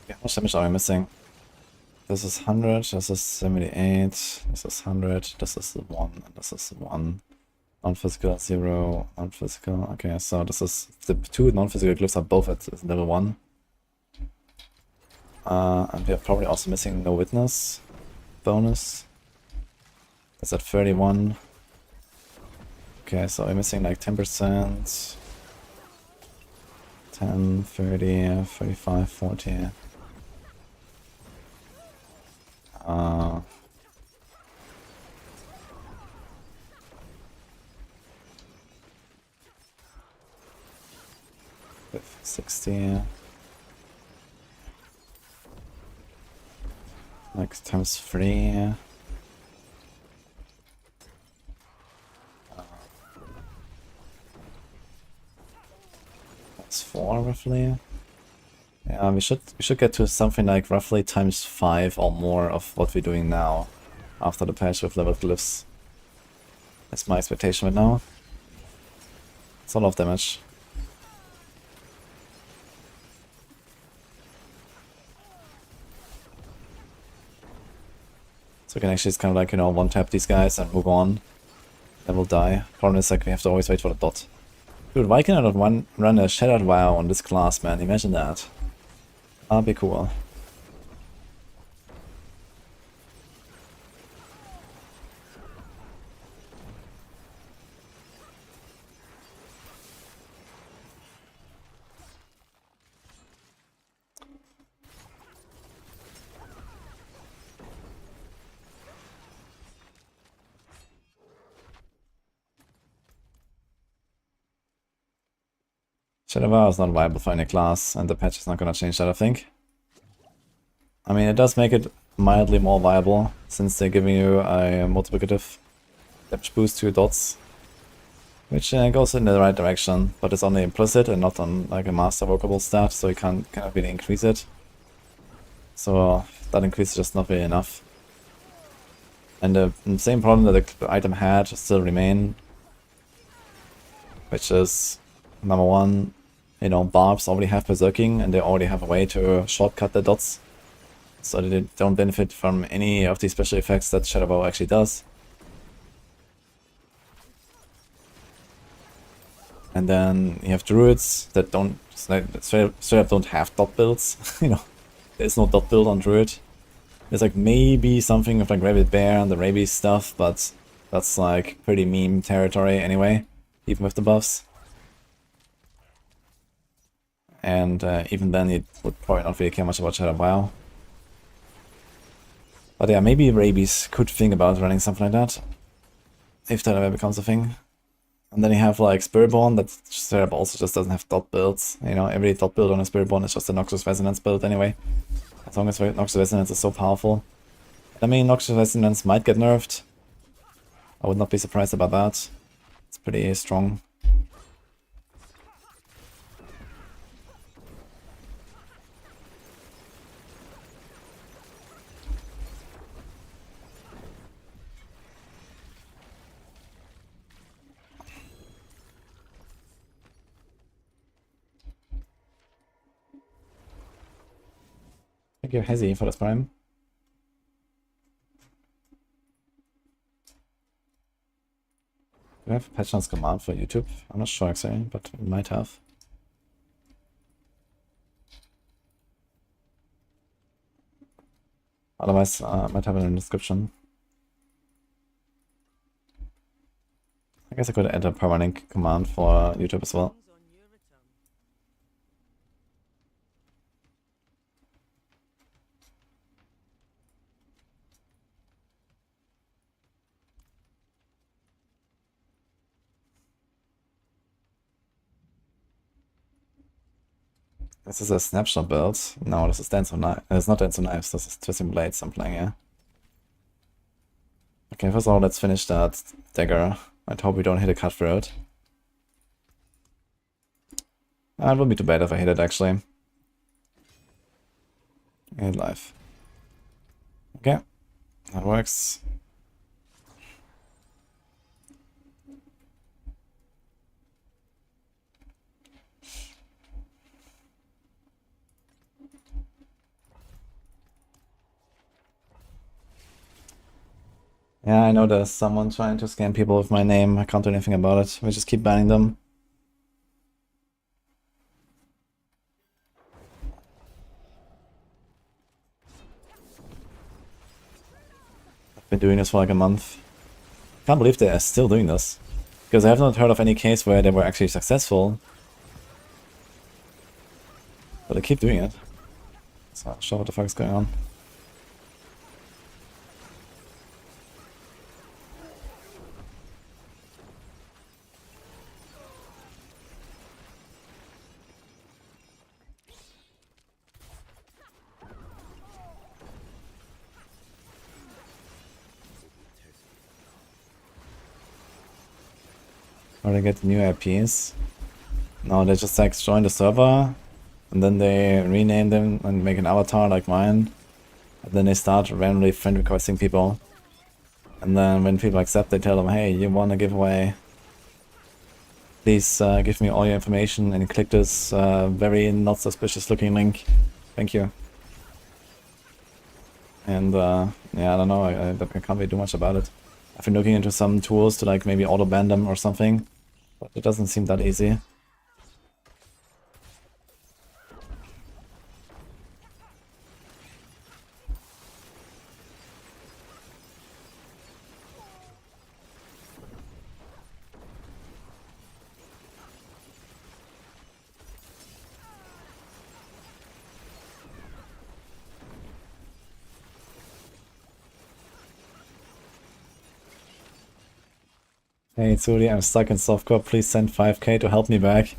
Okay, how much damage are we missing? This is 100, this is 78, this is 100, this is the 1, and this is the 1. Non-physical 0, non-physical. Okay, so this is the 2 non-physical glyphs are both at level 1. And we're probably also missing no witness bonus. It's at 31. Okay, so we're missing like 10%. 10, 30, 35, 40. 60. Like times 3. That's 4 roughly. Yeah, we should get to something like roughly times 5 or more of what we're doing now after the patch with level glyphs. That's my expectation right now. It's a lot of damage. So we can actually just kind of like, you know, one-tap these guys and move on. Then we'll die. Problem is like we have to always wait for the dot. Dude, why can I not run a Shattered WoW on this class, man? Imagine that. That'd be cool. Shadow Vow is not viable for any class, and the patch is not gonna change that, I think. I mean, it does make it mildly more viable, since they're giving you a multiplicative damage boost to your dots. Which goes in the right direction, but it's only implicit and not on like a master vocable stat, so you can't really increase it. So that increase is just not really enough. And the same problem that the item had still remain, which is, number one, you know, barbs already have berserking and they already have a way to shortcut the dots, so they don't benefit from any of the special effects that Shadow Bow actually does. And then you have druids that don't straight up don't have dot builds. You know, there's no dot build on druid. There's like maybe something with like Rabid Bear and the rabies stuff, but that's like pretty meme territory anyway, even with the buffs. And even then you would probably not really care much about Shadow Bow. But yeah, maybe rabies could think about running something like that, if that ever becomes a thing. And then you have like Spiritborn that straight up also just doesn't have dot builds. You know, every dot build on a Spiritborn is just a Noxus Resonance build anyway. As long as Noxus Resonance is so powerful. I mean, Noxus Resonance might get nerfed. I would not be surprised about that. It's pretty strong. Thank you, Hezzy, for this prime. Do we have a patch chance command for YouTube? I'm not sure actually, but we might have. Otherwise, I might have it in the description. I guess I could add a permalink command for YouTube as well. On your return. This is a snapshot build. No, this is Dance of Knives. It's not Dance of Knives, this is Twisting Blades I'm playing, yeah. Okay, first of all, let's finish that dagger. I hope we don't hit a cutthroat. It wouldn't be too bad if I hit it, actually. And life. Okay, that works. Yeah, I know there's someone trying to scam people with my name. I can't do anything about it. We just keep banning them. I've been doing this for like a month. Can't believe they are still doing this. Because I have not heard of any case where they were actually successful. But they keep doing it. So I'm not sure what the fuck is going on. Or they get new IPs. No, they just like join the server and then they rename them and make an avatar like mine. And then they start randomly friend requesting people. And then when people accept, they tell them, hey, you want a giveaway? Please give me all your information and click this very not suspicious looking link. Thank you. And yeah, I don't know, I can't really do much about it. I've been looking into some tools to like maybe auto ban them or something, but it doesn't seem that easy. Hey Tsuri, I'm stuck in softcore, please send 5k to help me back.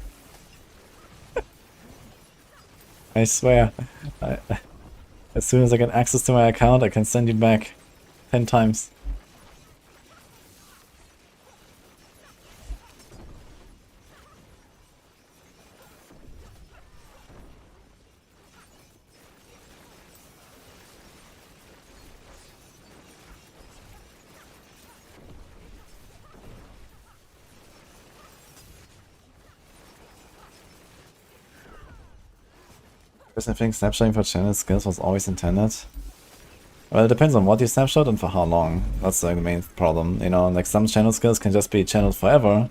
I swear. I, as soon as I get access to my account, I can send you back 10 times. I think snapshotting for channel skills was always intended. Well, it depends on what you snapshot and for how long. That's like the main problem, you know, like some channel skills can just be channeled forever.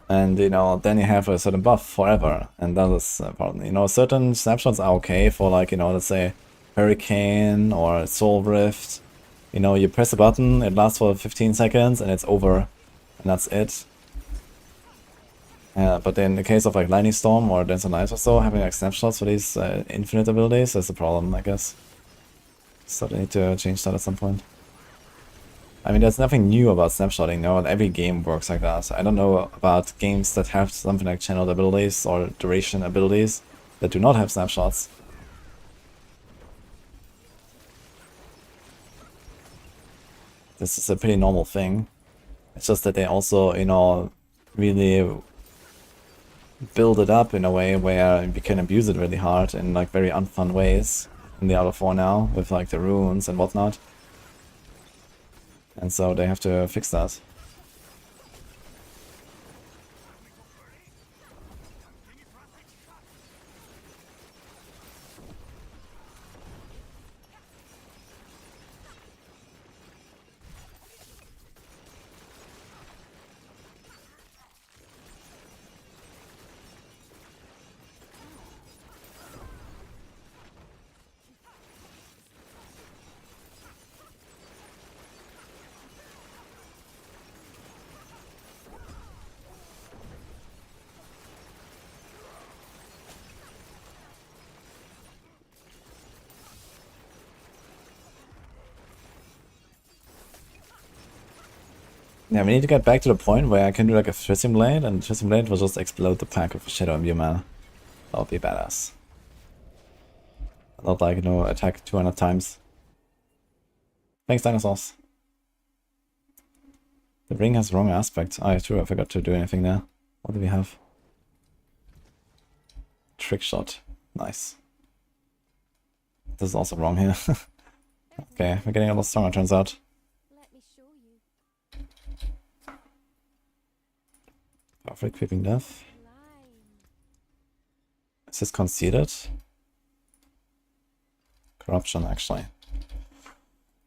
And, you know, then you have a certain buff forever. And that is a problem. You know, certain snapshots are okay for like, you know, let's say Hurricane or Soul Rift. You know, you press a button, it lasts for 15 seconds and it's over. And that's it. But in the case of like Lightning Storm or Dance on Ice or so, having like snapshots for these infinite abilities is a problem, I guess. So they need to change that at some point. I mean, there's nothing new about snapshotting, no, every game works like that. I don't know about games that have something like channeled abilities or duration abilities that do not have snapshots. This is a pretty normal thing. It's just that they also, you know, really build it up in a way where you can abuse it really hard in like very unfun ways in the Diablo 4 now, with like the runes and whatnot. And so they have to fix that. Yeah, we need to get back to the point where I can do like a Twisting Blade, and Twisting Blade will just explode the pack with a Shadow Imbue mana. That would be badass. Not like, you know, attack 200 times. Thanks, dinosaurs. The ring has wrong aspect. Oh, yeah, true, I forgot to do anything there. What do we have? Trick shot. Nice. This is also wrong here. Okay, we're getting a lot stronger, turns out. Let me show you. Perfect, creeping death. Line. Is this conceded? Corruption, actually.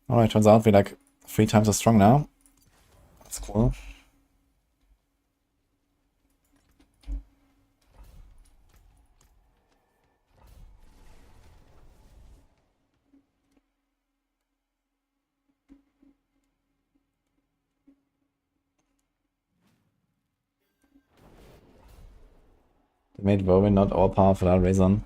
Alright, turns out we're like 3 times as strong now. That's cool. They made Verwin not overpowered for that reason.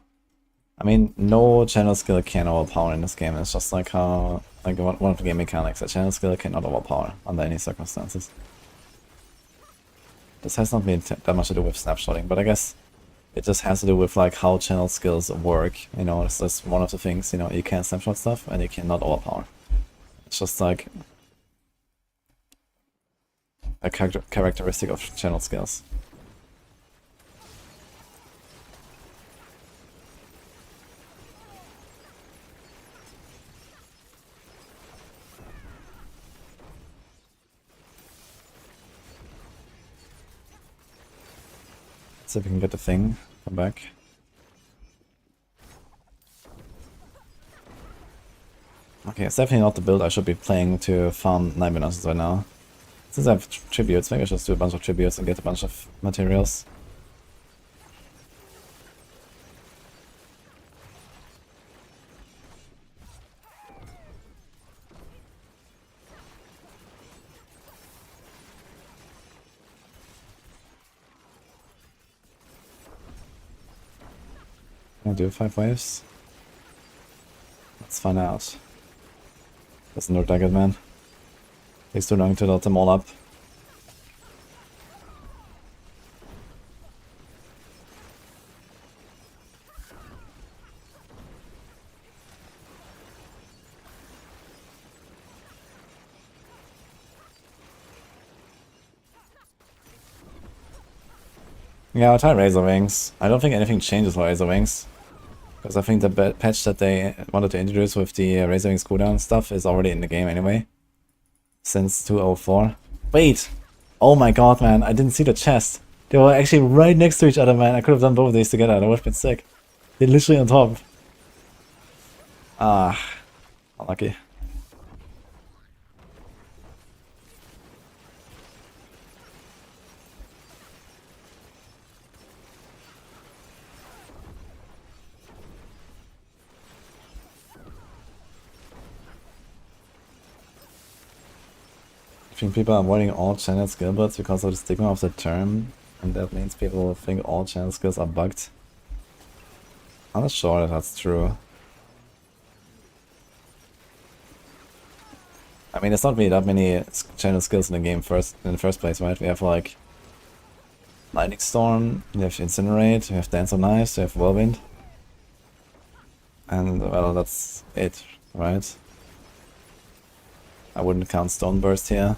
I mean, no channel skill can overpower in this game. It's just like how, like one of the game mechanics. A channel skill cannot overpower under any circumstances. This has not been that much to do with snapshotting, but I guess it just has to do with like how channel skills work. You know, it's just one of the things. You know, you can snapshot stuff and you cannot overpower. It's just like a characteristic of channel skills. See if we can get the thing. Come back. Okay, it's definitely not the build I should be playing to farm 9 minuses right now. Since I have tributes, maybe I should just do a bunch of tributes and get a bunch of materials. Can I do 5 waves? Let's find out. Doesn't look like it, man. Takes too long to load them all up. Yeah, I'll try Razor Wings. I don't think anything changes for Razor Wings. Because I think the patch that they wanted to introduce with the Razor Wings cooldown stuff is already in the game anyway. Since 2.04. Wait! Oh my god, man, I didn't see the chest. They were actually right next to each other, man. I could have done both of these together. That would have been sick. They're literally on top. Ah, unlucky. I think people are avoiding all channel skill builds because of the stigma of the term, and that means people will think all channel skills are bugged. I'm not sure if that's true. I mean, there's not really that many channel skills in the game in the first place, right? We have like Lightning Storm, we have Incinerate, we have Dance on Ice, we have Whirlwind. And, well, that's it, right? I wouldn't count Stone Burst here.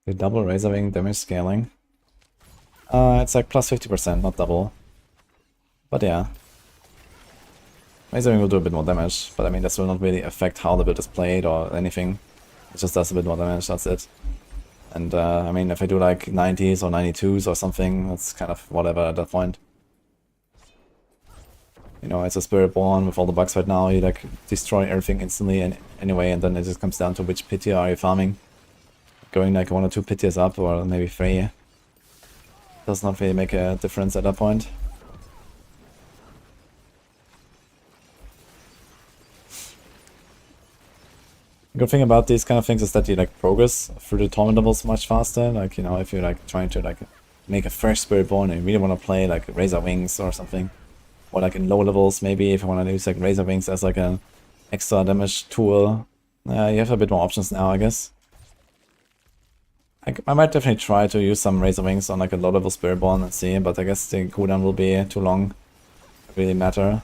The double Razor Wing damage scaling. It's like plus 50%, not double. But yeah. Razor Wing will do a bit more damage, but I mean, this will not really affect how the build is played or anything. It just does a bit more damage, that's it. And I mean, if I do like 90s or 92s or something, that's kind of whatever at that point. You know, it's a Spiritborn with all the bugs right now, you like destroy everything instantly and anyway, and then it just comes down to which pit tier are you farming. Going like 1 or 2 pit tiers up, or maybe 3, does not really make a difference at that point. The good thing about these kind of things is that you like progress through the tournament levels much faster. Like, you know, if you're like trying to like make a fresh Spiritborn and you really want to play like Razor Wings or something, or like in low levels maybe if you want to use like Razor Wings as like an extra damage tool, you have a bit more options now, I guess. I might definitely try to use some Razor Wings on like a low level Spiritborn and see, but I guess the cooldown will be too long to really matter.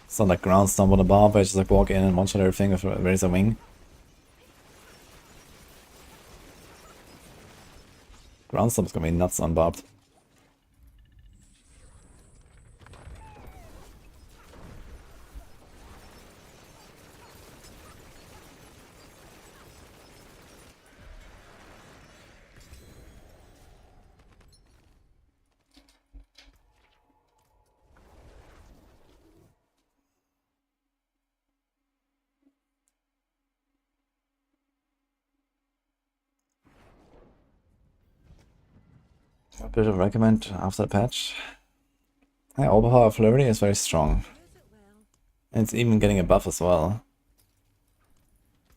It's not like ground stomp on the bar, but I just like walk in and one shot everything with a Razor Wing. Ground stomp's gonna be nuts on barbed. A bit of recommend after the patch. Yeah, Overpower Flurry is very strong. And it's even getting a buff as well.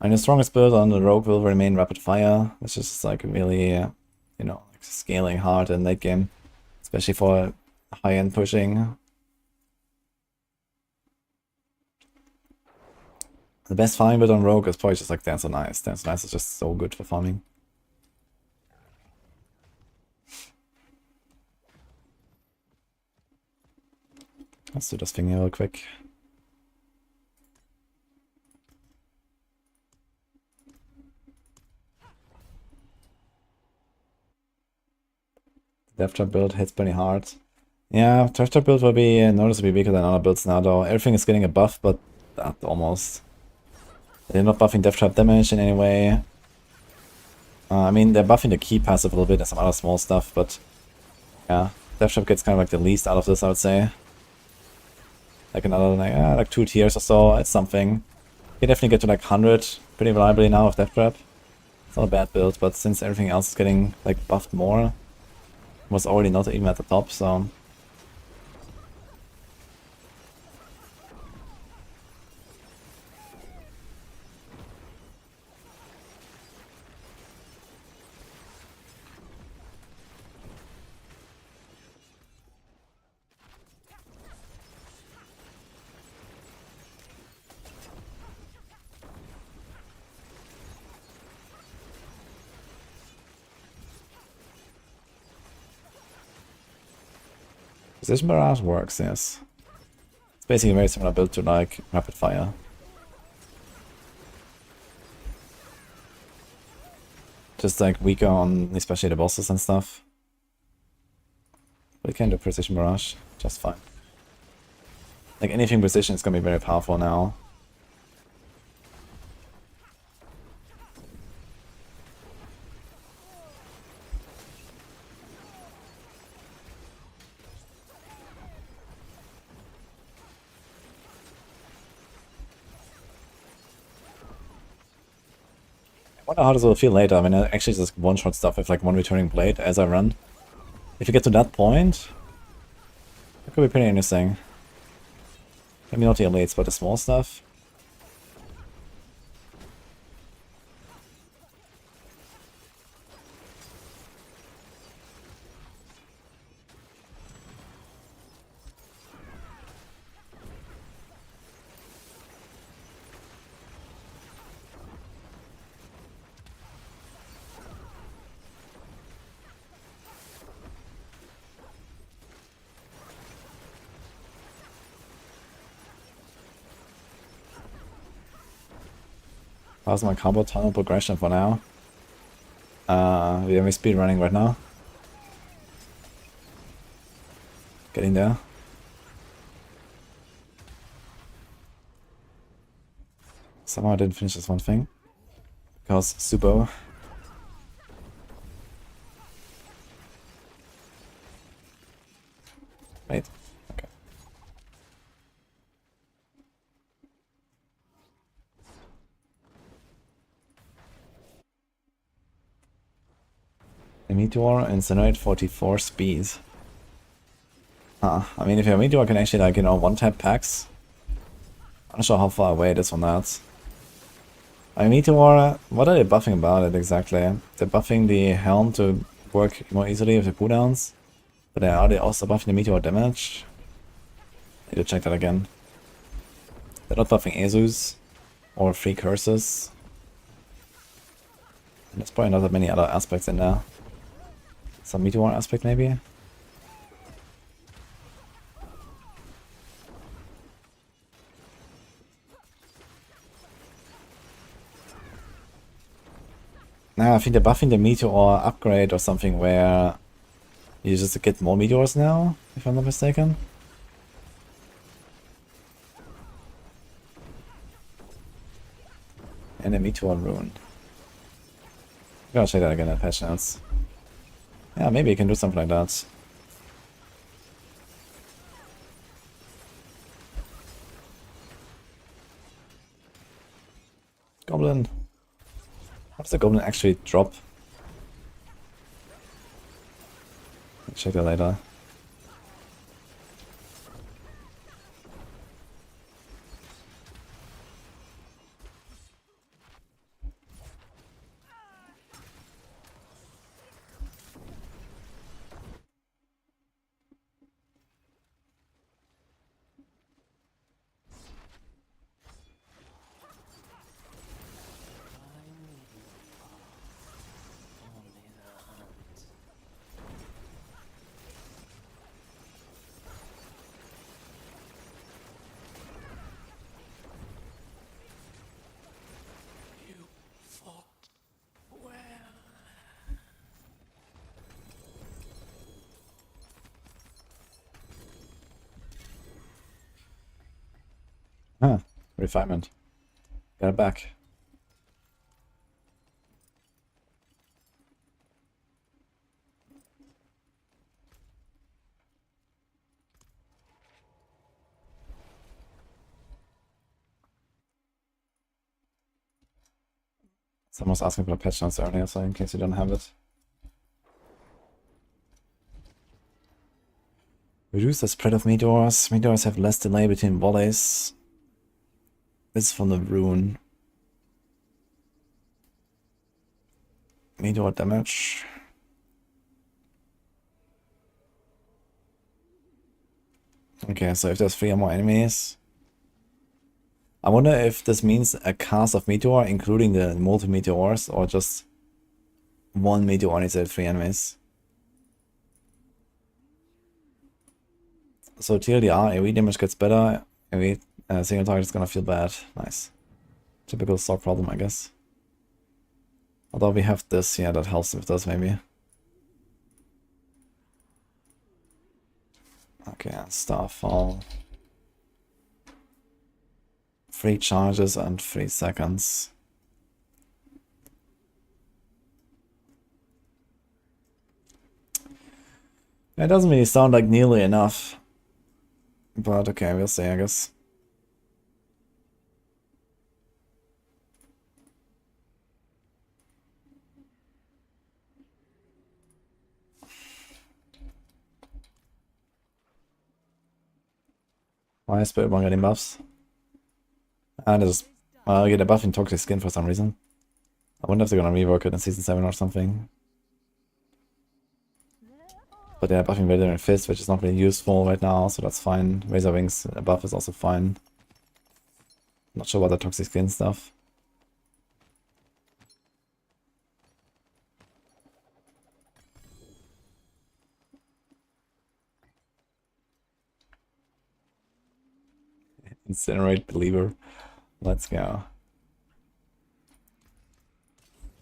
And the strongest build on the Rogue will remain Rapid Fire, which is like really, you know, like scaling hard in late game. Especially for high-end pushing. The best farming build on Rogue is probably just like Dance on Ice. Dance on Ice is just so good for farming. Let's do this thing here real quick. Death Trap build hits pretty hard. Yeah, Death Trap build will be noticeably weaker than other builds now though. Everything is getting a buff, but that almost. They're not buffing Death Trap damage in any way. I mean, they're buffing the key passive a little bit and some other small stuff, but yeah, Death Trap gets kind of like the least out of this, I would say. Like another like 2 tiers or so, it's something. You definitely get to like 100 pretty reliably now with Death Trap. It's not a bad build, but since everything else is getting like buffed more, was already not even at the top, so. Precision Barrage works, yes. It's basically a very similar build to like Rapid Fire. Just like weaker on especially the bosses and stuff. But it can do Precision Barrage just fine. Like anything precision is gonna be very powerful now. I wonder how this will feel later. I mean, I actually just one-shot stuff with like one returning blade as I run. If you get to that point, that could be pretty interesting. Maybe not the elites, but the small stuff. How's my combo tunnel progression for now? We have speed running right now. Getting there. Somehow I didn't finish this one thing. Because Subo. Wait. Okay. A Meteor, Incinerate 44 speed. I mean, if your Meteor can actually, like, you know, one-tap packs. I'm not sure how far away it is from that. I mean, Meteor, what are they buffing about it exactly? They're buffing the Helm to work more easily with the cooldowns. But are they also buffing the Meteor damage? Need to check that again. They're not buffing Azus or free curses. And there's probably not that many other aspects in there. Some Meteor aspect maybe? Nah, I think they're buffing the Meteor upgrade or something where you just get more Meteors now, if I'm not mistaken. And a Meteor rune. Gotta check that again at patch notes. Yeah, maybe you can do something like that. Goblin. How does the goblin actually drop? Check that later. Huh, refinement. Got it back. Someone was asking for the patch notes earlier, so in case you don't have it. Reduce the spread of meteors. Meteors have less delay between volleys. This is from the rune. Meteor damage. Okay, so if there's 3 or more enemies. I wonder if this means a cast of meteor, including the multi-meteors, or just one meteor instead of 3 enemies. So TLDR, AoE damage gets better, AoE single target is gonna feel bad. Nice. Typical stock problem, I guess. Although we have this, yeah, that helps with this maybe. Okay, Starfall. 3 charges and 3 seconds. It doesn't really sound like nearly enough. But okay, we'll see, I guess. Why is Spiritborn getting buffs? And it's get a buff in Toxic Skin for some reason. I wonder if they're gonna rework it in Season 7 or something. But they're buffing Vader and Fist, which is not really useful right now, so that's fine. Razor Wings buff is also fine. Not sure about the Toxic Skin stuff. Incinerate Believer. Let's go.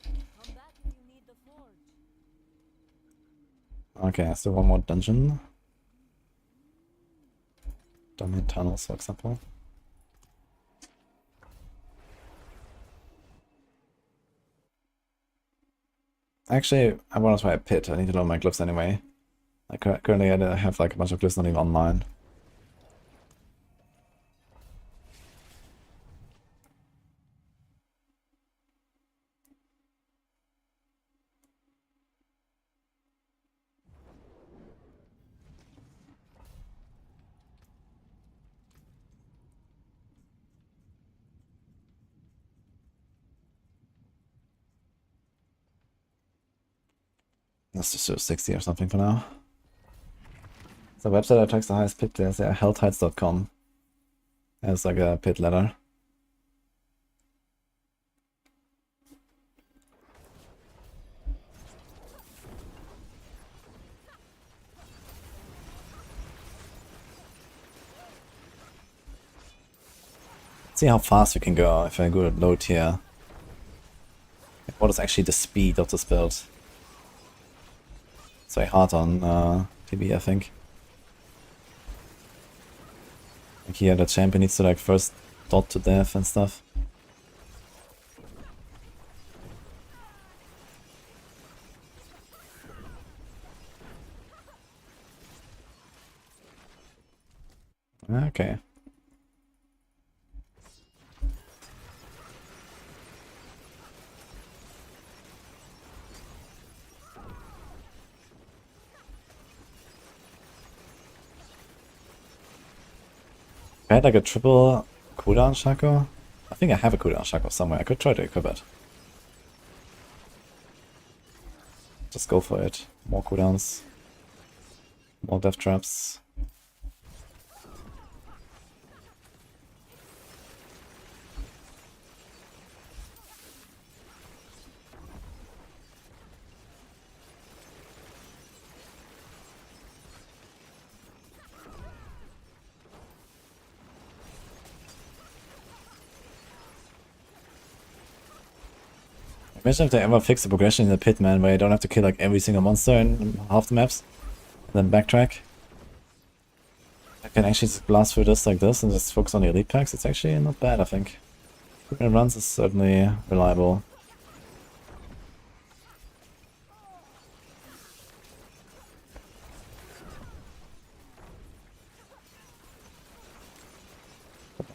Come back if you need the forge. Okay, so one more dungeon. Dominant Tunnels, for example. Actually, I want to try a pit. I need to learn my glyphs anyway. Currently I have like a bunch of glyphs not even online. Let's just do 60 or something for now. The website that tracks the highest pit is helltides.com. It's like a pit ladder. Let's see how fast we can go if I go at low tier. What is actually the speed of this build? It's very hard on TB, I think. Like here, the champion needs to like first dot to death and stuff. Okay. I had like a triple cooldown Shaco. I think I have a cooldown Shaco somewhere. I could try to equip it. Just go for it. More cooldowns. More death traps. Imagine if they ever fix the progression in the pit, man, where you don't have to kill like every single monster in half the maps, and then backtrack. I can actually just blast through this like this and just focus on the elite packs. It's actually not bad, I think. Quick runs is certainly reliable.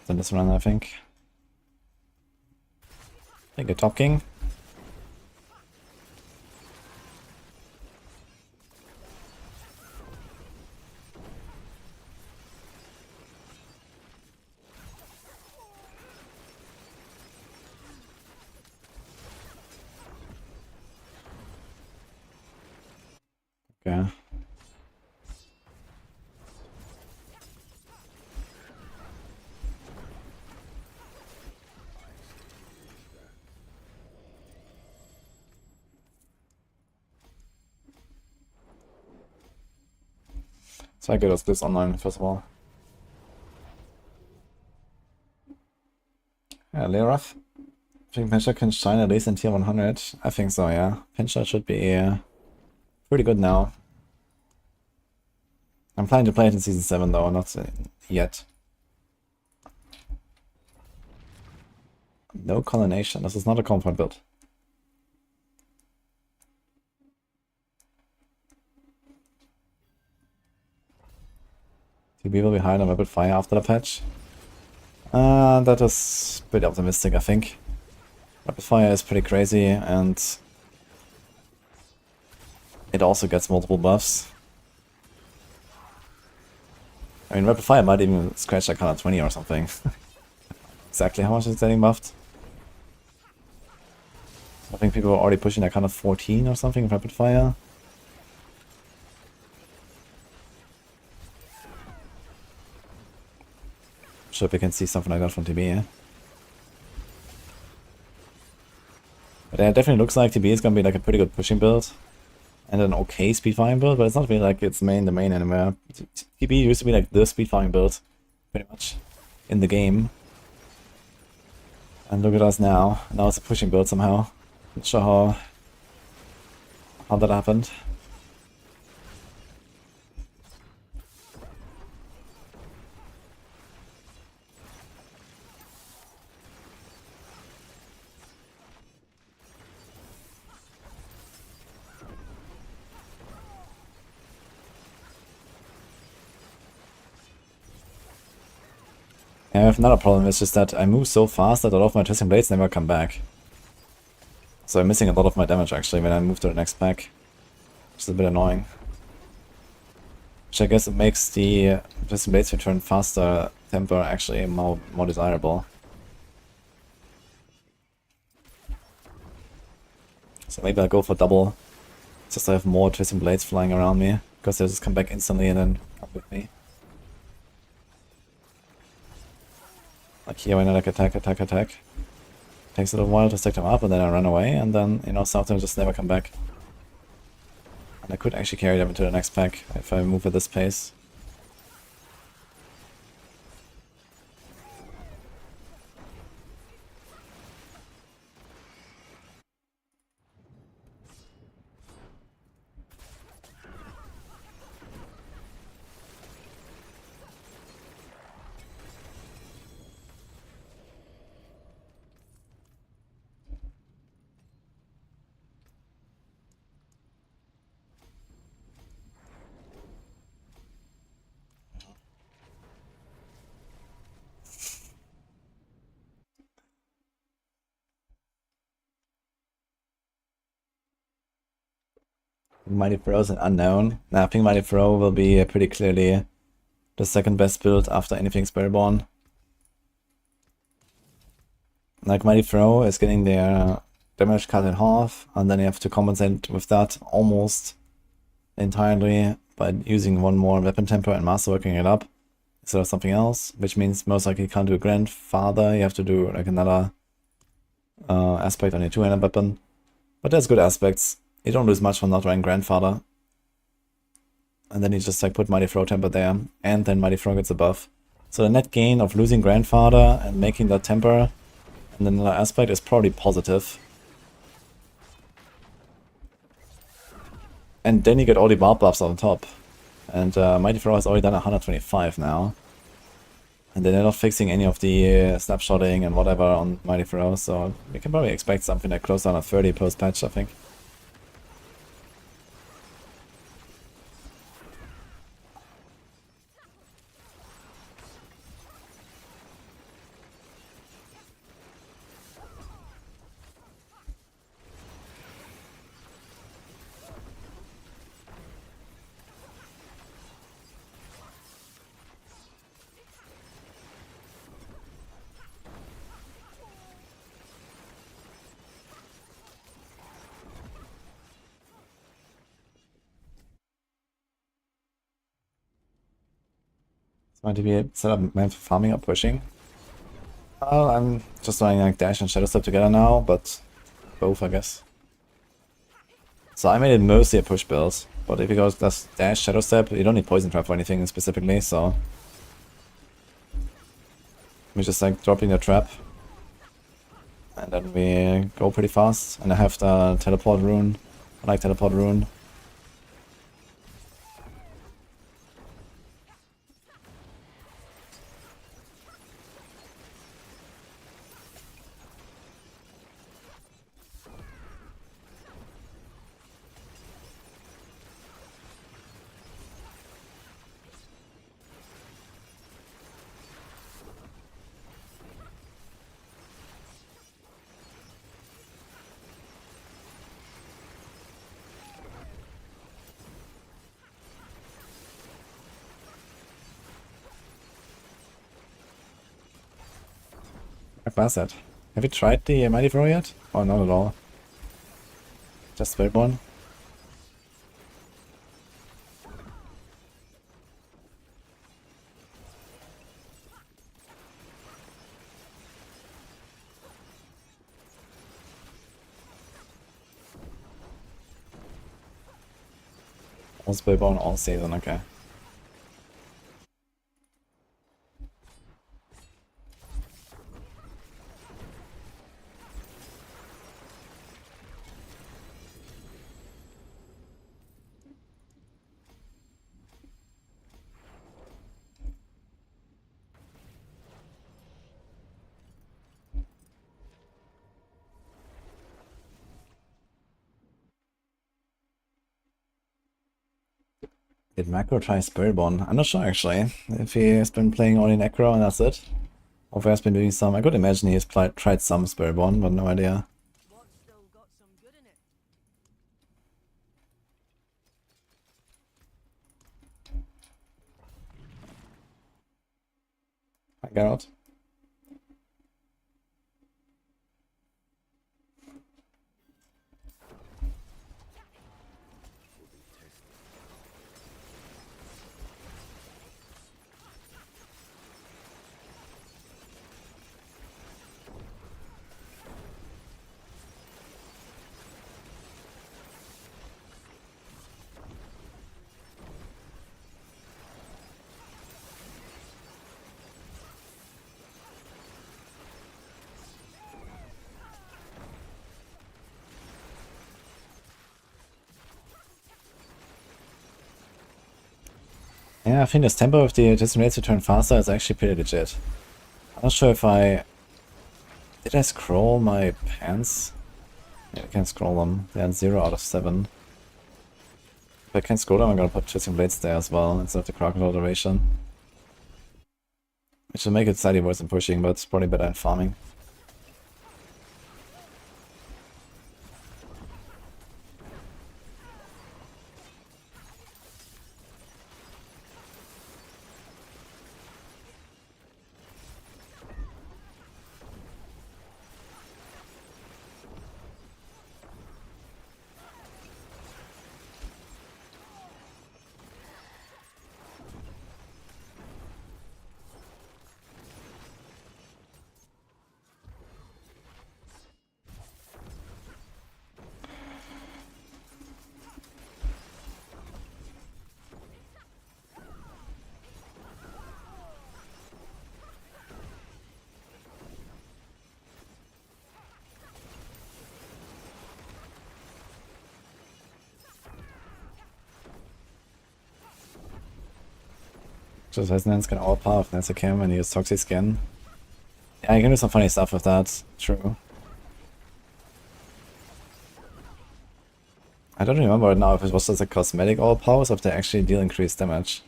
Then this run, I think. Take a Top King. Okay. Try to get us this online, first of all. Yeah, Leraf. I think Pincher can shine at least in tier 100. I think so, yeah. Pincher should be pretty good now. I'm planning to play it in Season 7 though, not yet. No colonization. This is not a comfort build. TB will be higher than Rapid Fire after the patch. That is pretty optimistic, I think. Rapid Fire is pretty crazy, and it also gets multiple buffs. I mean, Rapid Fire might even scratch like 120 or something. Exactly how much is getting buffed? I think people are already pushing like 114 or something with Rapid Fire. Sure, if we can see something like that from TB, yeah? But yeah, it definitely looks like TB is gonna be like a pretty good pushing build. And an okay speed farming build, but it's not really like it's the main anymore. TB used to be like the speed farming build, pretty much, in the game. And look at us now. Now it's a pushing build somehow. Not sure how that happened. I have another problem, it's just that I move so fast that a lot of my twisting blades never come back. So I'm missing a lot of my damage actually when I move to the next pack. Which is a bit annoying. Which I guess it makes the twisting blades return faster temper actually more desirable. So maybe I'll go for double. Just to have more twisting blades flying around me. Because they'll just come back instantly and then come with me. Like here when I like attack. Takes a little while to stack them up and then I run away and then, you know, some of them just never come back. And I could actually carry them into the next pack if I move at this pace. Mighty Throw is an unknown. Nah, I think Mighty Throw will be pretty clearly the second best build after anything Spiritborn. Like Mighty Throw is getting their damage cut in half, and then you have to compensate with that almost entirely by using one more weapon tempo and masterworking it up instead of something else, which means most likely you can't do a grandfather, you have to do like another aspect on your two-handed weapon. But there's good aspects. You don't lose much from not running Grandfather. And then you just like put Mighty Throw temper there, and then Mighty Throw gets a buff. So the net gain of losing Grandfather and making that temper and then another aspect is probably positive. And then you get all the barb buffs on top. And Mighty Throw has already done 125 now. And then they're not fixing any of the snapshotting and whatever on Mighty Throw, so we can probably expect something like close down to 30 post-patch, I think. Might be set up meant for farming or pushing. Well, I'm just running like Dash and Shadow Step together now, but both I guess. So I made it mostly a push build. But if he goes does dash, shadow step, you don't need poison trap for anything specifically, so we just like dropping the trap. And then we go pretty fast. And I have the teleport rune. I like teleport rune. How fast that? Have you tried the Mighty Throw yet? Oh, not at all. Just Spiritborn. All Spiritborn, all season, okay. Did Macro try Spiritborn? I'm not sure actually. If he has been playing only Necro and that's it. Or if he has been doing some. I could imagine he has tried some Spiritborn, but no idea. What's still got some good in it? Hi Geralt. Yeah, I think this tempo of the Dissimulates to turn faster is actually pretty legit. I'm not sure if I... Did I scroll my pants? Yeah, I can scroll them. They're at 0 out of 7. If I can scroll them, I'm gonna put Twisting Blades there as well, instead of the Crocodile duration. Which will make it slightly worse than pushing, but it's probably better than farming. Just Resonance can overpower if Nancy Cam and he uses Toxic Skin. Yeah, you can do some funny stuff with that, true. I don't remember right now if it was just a cosmetic overpowers or if they actually deal increased damage.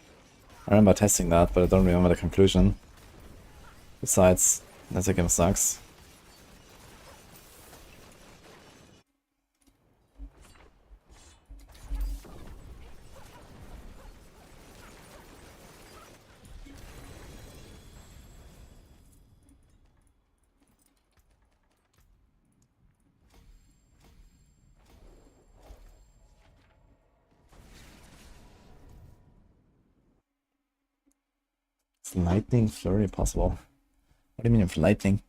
I remember testing that, but I don't remember the conclusion. Besides, Nancy Cam sucks. Is lightning flurry possible? What do you mean if lightning?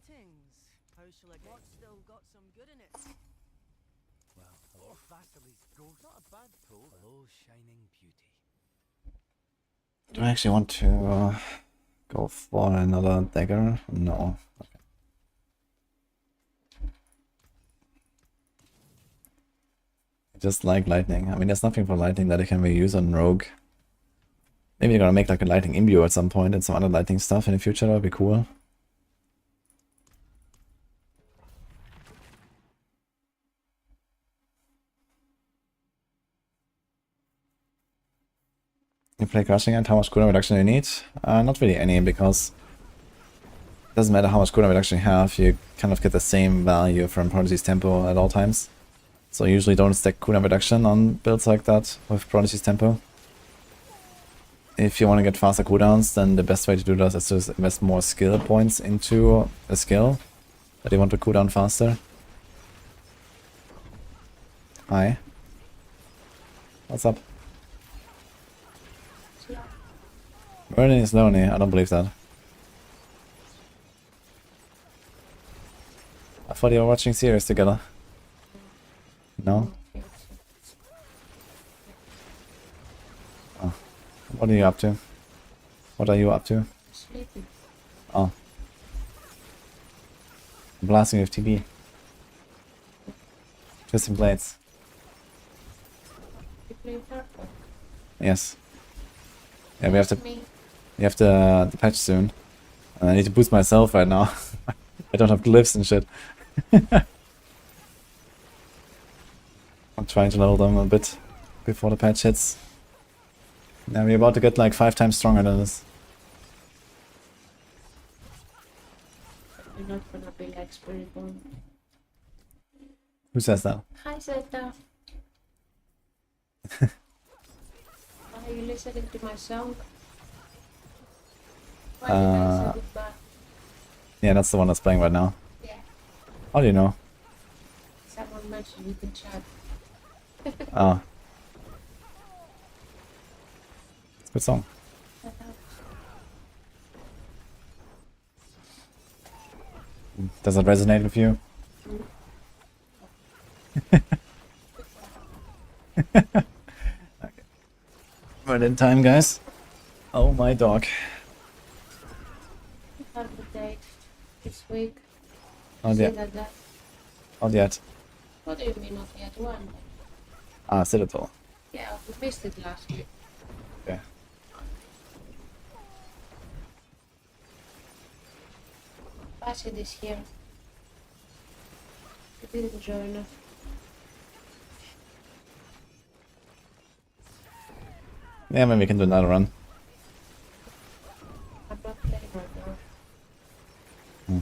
Greetings. How shall I get? What's still got some good in it? Well, hello, Vasily's ghost. Not a bad pull. Hello, shining beauty. Do I actually want to go for another dagger? No. Okay. I just like lightning. I mean, there's nothing for lightning that I can really use on rogue. Maybe they're gonna make like a lightning imbue at some point and some other lightning stuff in the future. That would be cool. You play crushing and how much cooldown reduction do you need? Not really any, because it doesn't matter how much cooldown reduction you have, you kind of get the same value from Prodigy's tempo at all times. So usually don't stack cooldown reduction on builds like that with Prodigy's tempo. If you want to get faster cooldowns, then the best way to do that is to invest more skill points into a skill that you want to cooldown faster. Hi. What's up? Merlin is lonely, I don't believe that. I thought you were watching series together. No? Oh. What are you up to? What are you up to? Sleeping. Oh. I'm blasting with TB. Twisting blades. You play purple. Yes. Yeah, we have to. We have the patch soon. And I need to boost myself right now. I don't have glyphs and shit. I'm trying to level them a bit before the patch hits. Now we're about to get like 5 times stronger than this. You're not gonna be like Spiritborn. Who says that? Hi, Zeta. Are you listening to my song? Why did I say goodbye? Yeah, that's the one that's playing right now. Yeah, How do you know? someone mentioned you can chat. Oh. It's a good song. Does it resonate with you? Okay. Right in time, guys. Oh, my dog. Have the date this week. Not See yet. that. Not yet. What do you mean not yet? One? Ah, Citadel. Yeah, we missed it last week. Yeah. Acid is here. You didn't join us. Yeah, maybe we can do another run. I'm not playing right now.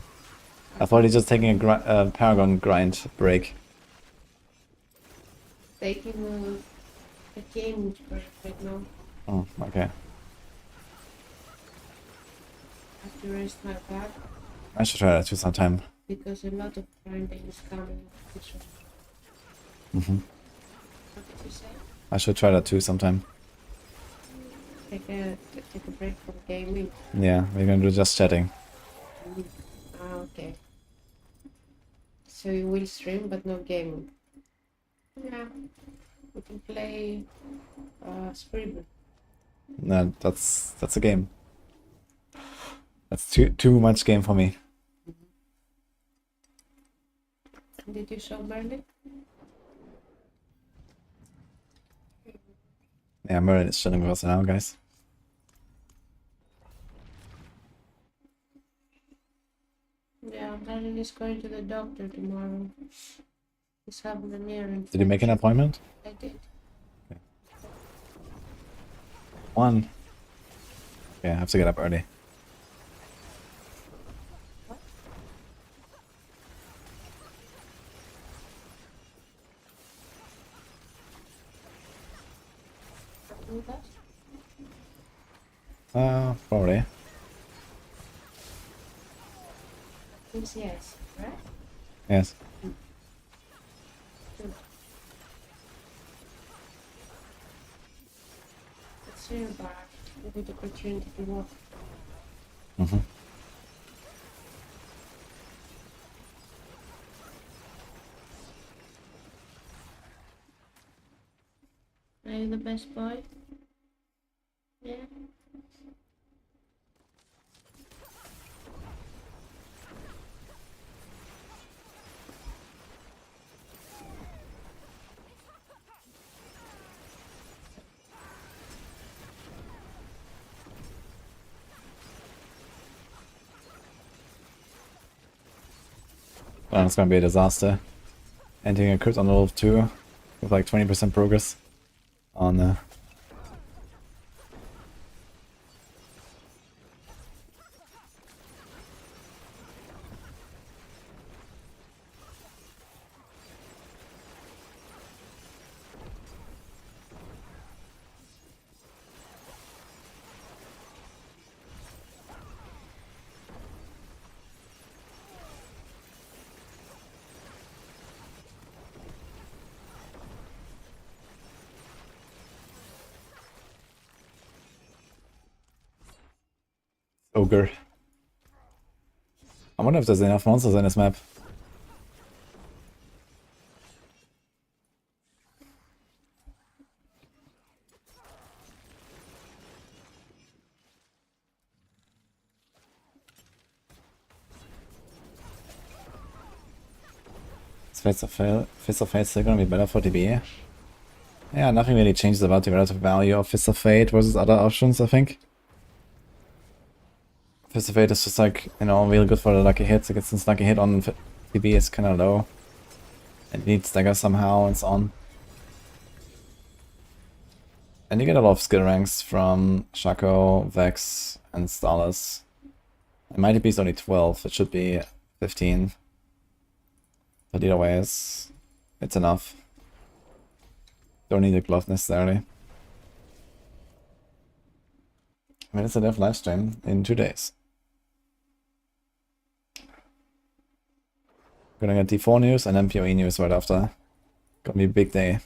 I thought he's just taking a Paragon grind break. Taking a game break right now. Oh, okay. I have to rest my back I should try that too sometime. because a lot of grinding is coming this one. Hmm. What did you say? I should try that too sometime. Take a break from gaming. Yeah, we're gonna do just chatting. Ah, okay. So you will stream but no gaming. Yeah. We can play Spiritborn. No, that's a game. That's too much game for me. Did you show Merlin? Yeah, Merlin is chilling with us now, guys. Yeah, Merlin is going to the doctor tomorrow. He's having an ear infection. Did you make an appointment? I did. One. Yeah, I have to get up early. Do that? Probably. Yes, yes, right? Yes. Good. It's your bar. You get the opportunity to walk. Mm-hmm. the best boy. Yeah. Well, it's gonna be a disaster. Ending a crit on level 2 with like 20% progress on ogre. I wonder if there's enough monsters in this map. Fist of Fate still gonna be better for DB. Yeah, nothing really changes about the relative value of Fist of Fate versus other options, I think. Fist of Fate is just like, you know, really good for the lucky hits. Like, since lucky hit on DB is kinda low. It needs stagger somehow and so on. And you get a lot of skill ranks from Shaco, Vex, and Starless. And my DP is only 12, it should be 15. But either way, it's enough. Don't need a glove necessarily. I mean, it's a dev live stream in 2 days. Gonna get D4 news and then PoE news right after. Gonna be a big day.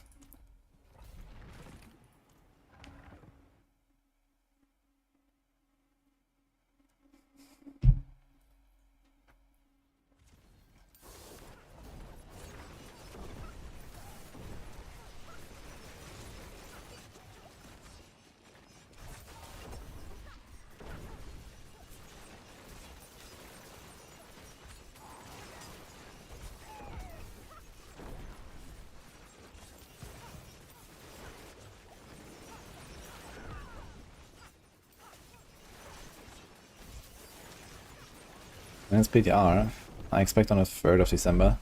And it's PTR. I expect on the 3rd of December.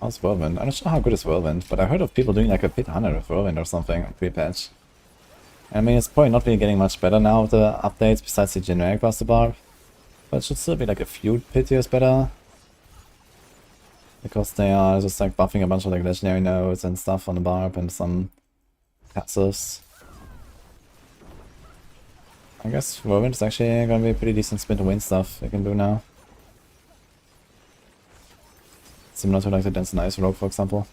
How's Whirlwind? I'm not sure how good is Whirlwind, but I heard of people doing like a pit 100 with Whirlwind or something on pre-patch. I mean, it's probably not really getting much better now with the updates besides the generic Buster Barb. But it should still be like a few pit tiers better. Because they are just like buffing a bunch of like legendary nodes and stuff on the Barb and some passives. I guess Whirlwind is actually gonna be a pretty decent spin to win stuff they can do now. Similar to like the Dance and Ice Rogue, for example.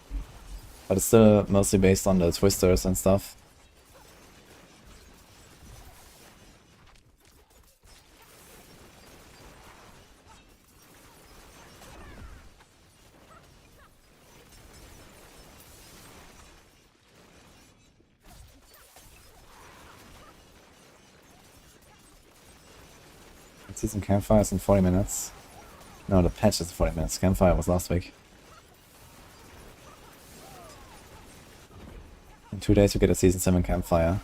But it's still mostly based on the twisters and stuff. Midseason campfire is in 40 minutes. No, the patch is 40 minutes. Campfire was last week. In 2 days you get a Season 7 campfire.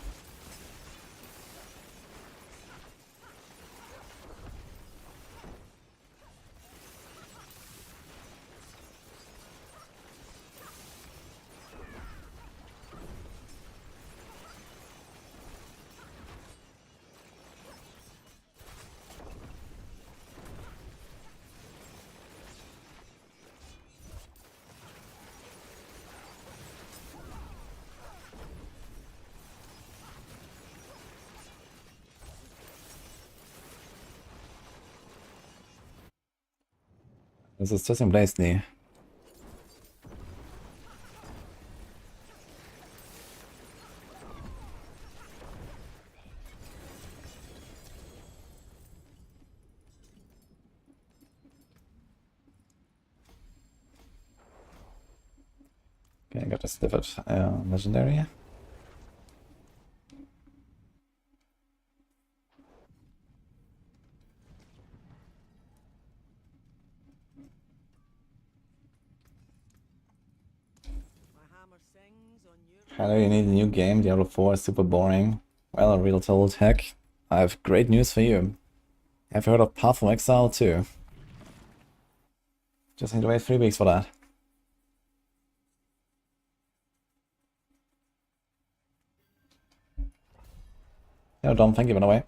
Das ist Twisting Blaze, nee. Okay, I got this delivered legendary. My hammer sings on your Hello, you need a new game. Diablo 4 is super boring. Well, a real total heck. I have great news for you. Have you heard of Path from Exile 2? Just need to wait 3 weeks for that. Yeah, Dom, thank you, by the way.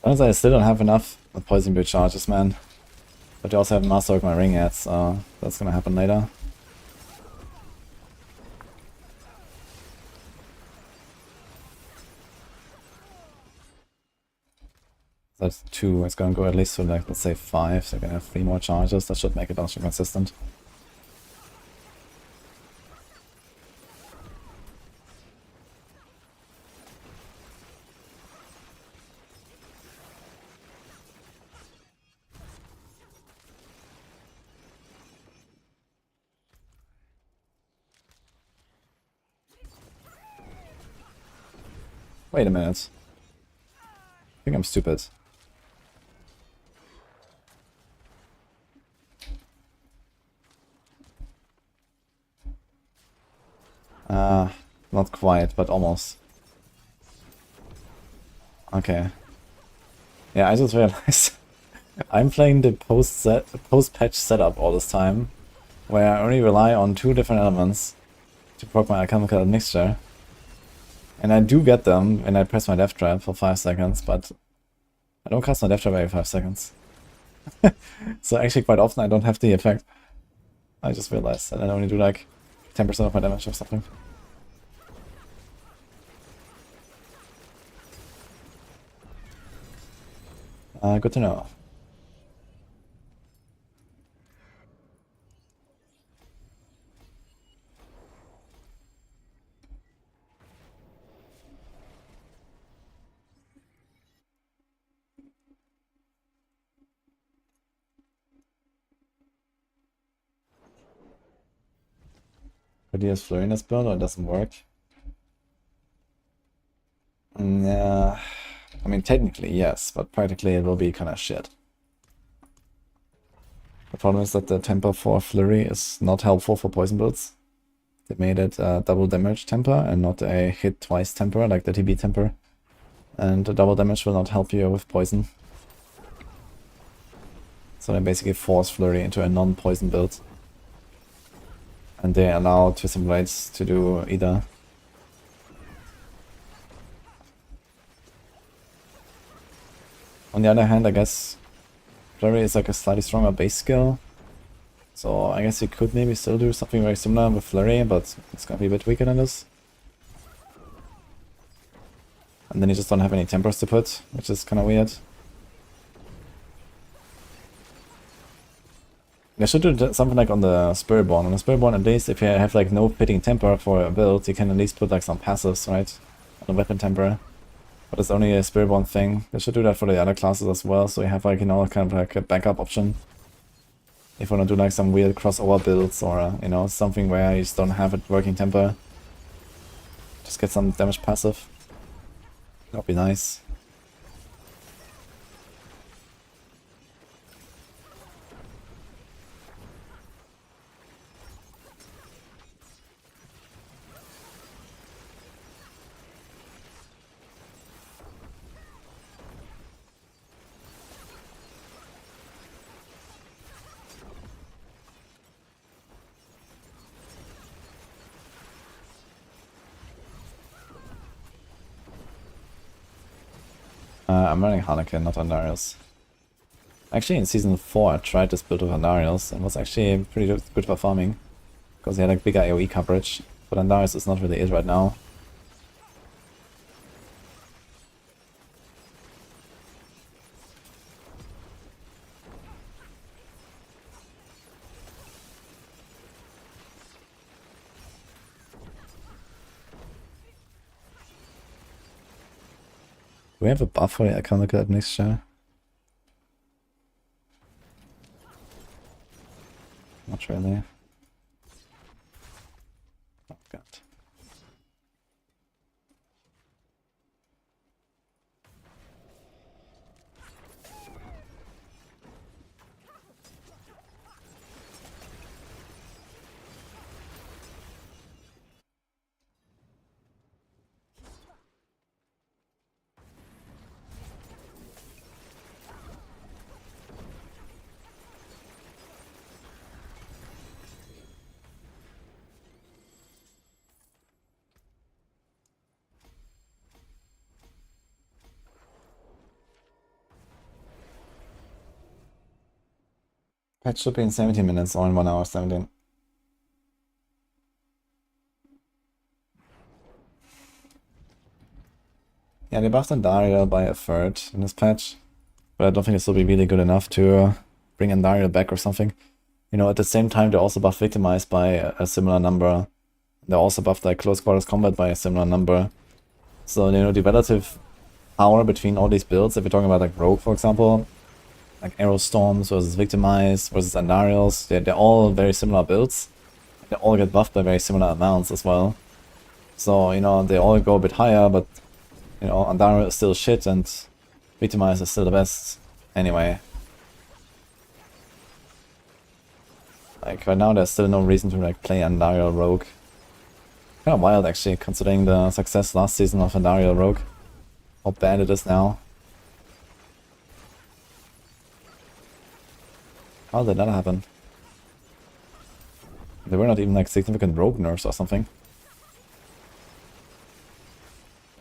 Honestly, I still don't have enough poison brew charges, man. But I also haven't mastered my ring yet, so that's gonna happen later. That's 2, it's gonna go at least to like, let's say 5, so I can have 3 more charges. That should make it also consistent. Wait a minute. I think I'm stupid. Not quite, but almost. Okay. Yeah, I just realized I'm playing the post-patch setup all this time, where I only rely on 2 different elements to proc my alchemical mixture. And I do get them when I press my death trap for 5 seconds, but I don't cast my death trap every 5 seconds. So actually quite often I don't have the effect. I just realized that I only do like 10% of my damage or something. Good to know. Could he has Florinus build or it doesn't work? Yeah, I mean technically yes, but practically it will be kinda shit. The problem is that the temper for Flurry is not helpful for poison builds. They made it a double damage temper and not a hit twice temper like the TB temper. And the double damage will not help you with poison. So they basically force Flurry into a non-poison build. And they allow Twisted Blades to do either. On the other hand, I guess Flurry is like a slightly stronger base skill. So I guess you could maybe still do something very similar with Flurry, but it's gonna be a bit weaker than this. And then you just don't have any tempers to put, which is kinda weird. They should do something like on the Spiritborn. On the Spiritborn, at least, if you have like no fitting temper for a build, you can at least put like some passives, right? On the weapon temper. But it's only a Spiritborn thing. They should do that for the other classes as well, so you have like, you know, kind of like a backup option. If you want to do like some weird crossover builds or, you know, something where you just don't have it working temper. Just get some damage passive. That'd be nice. I'm running Harlequin, not Andarius. Actually, in Season 4 I tried this build with Andarius and was actually pretty good for farming. Because he had like bigger AoE coverage. But Andarius is not really it right now. Do we have a buff for the economical admixture? Not really. Oh god. Patch should be in 17 minutes or in 1 hour 17. Yeah, they buffed Andariel by a third in this patch. But I don't think this will be really good enough to bring Andariel back or something. You know, at the same time they also buffed Victimize by a similar number. They also buffed like Close Quarters Combat by a similar number. So, you know, the relative power between all these builds, if you're talking about like Rogue for example, like Arrow Storms versus Victimize versus Andariels, they're all very similar builds. They all get buffed by very similar amounts as well. So, you know, they all go a bit higher, but, you know, Andariel is still shit and Victimize is still the best anyway. Like, right now there's still no reason to like play Andariel Rogue. Kind of wild actually, considering the success last season of Andariel Rogue. How bad it is now. How did that happen? There were not even like significant rogue nerfs or something.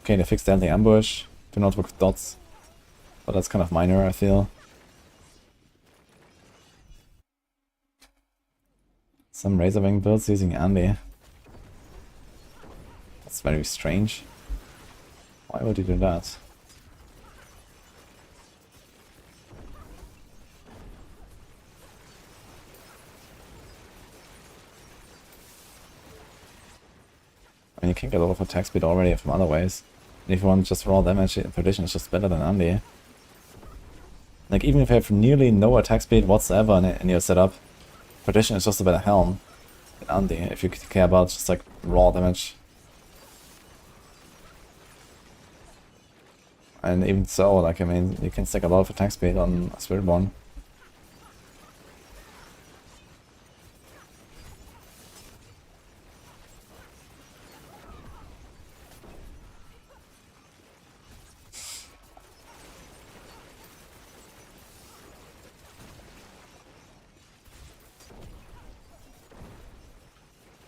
Okay, they fixed Deadly Ambush. Do not work with dots. But that's kind of minor, I feel. Some Razorwing builds using Andy. That's very strange. Why would you do that? I mean, you can get a lot of attack speed already from other ways. And if you want just raw damage, Perdition is just better than Andy. Like, even if you have nearly no attack speed whatsoever in your setup, Perdition is just a better helm than Andy, if you care about just like raw damage. And even so, like, I mean, you can stack a lot of attack speed on Spiritborn.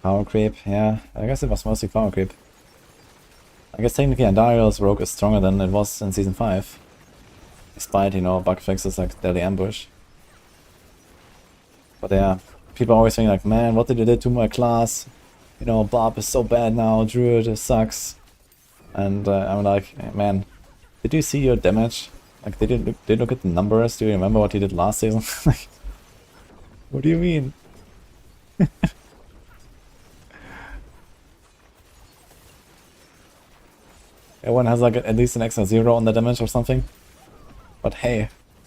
Power creep, yeah, I guess it was mostly power creep. I guess technically Andariel's Rogue is stronger than it was in Season 5. Despite, you know, bug fixes like Deadly Ambush. But yeah, people always think like, man, what did you do to my class? You know, Bob is so bad now, Druid sucks. And I'm like, man, did you see your damage? Like, did you look at the numbers? Do you remember what he did last season? What do you mean? Everyone has like at least an extra 0 on the damage or something. But hey.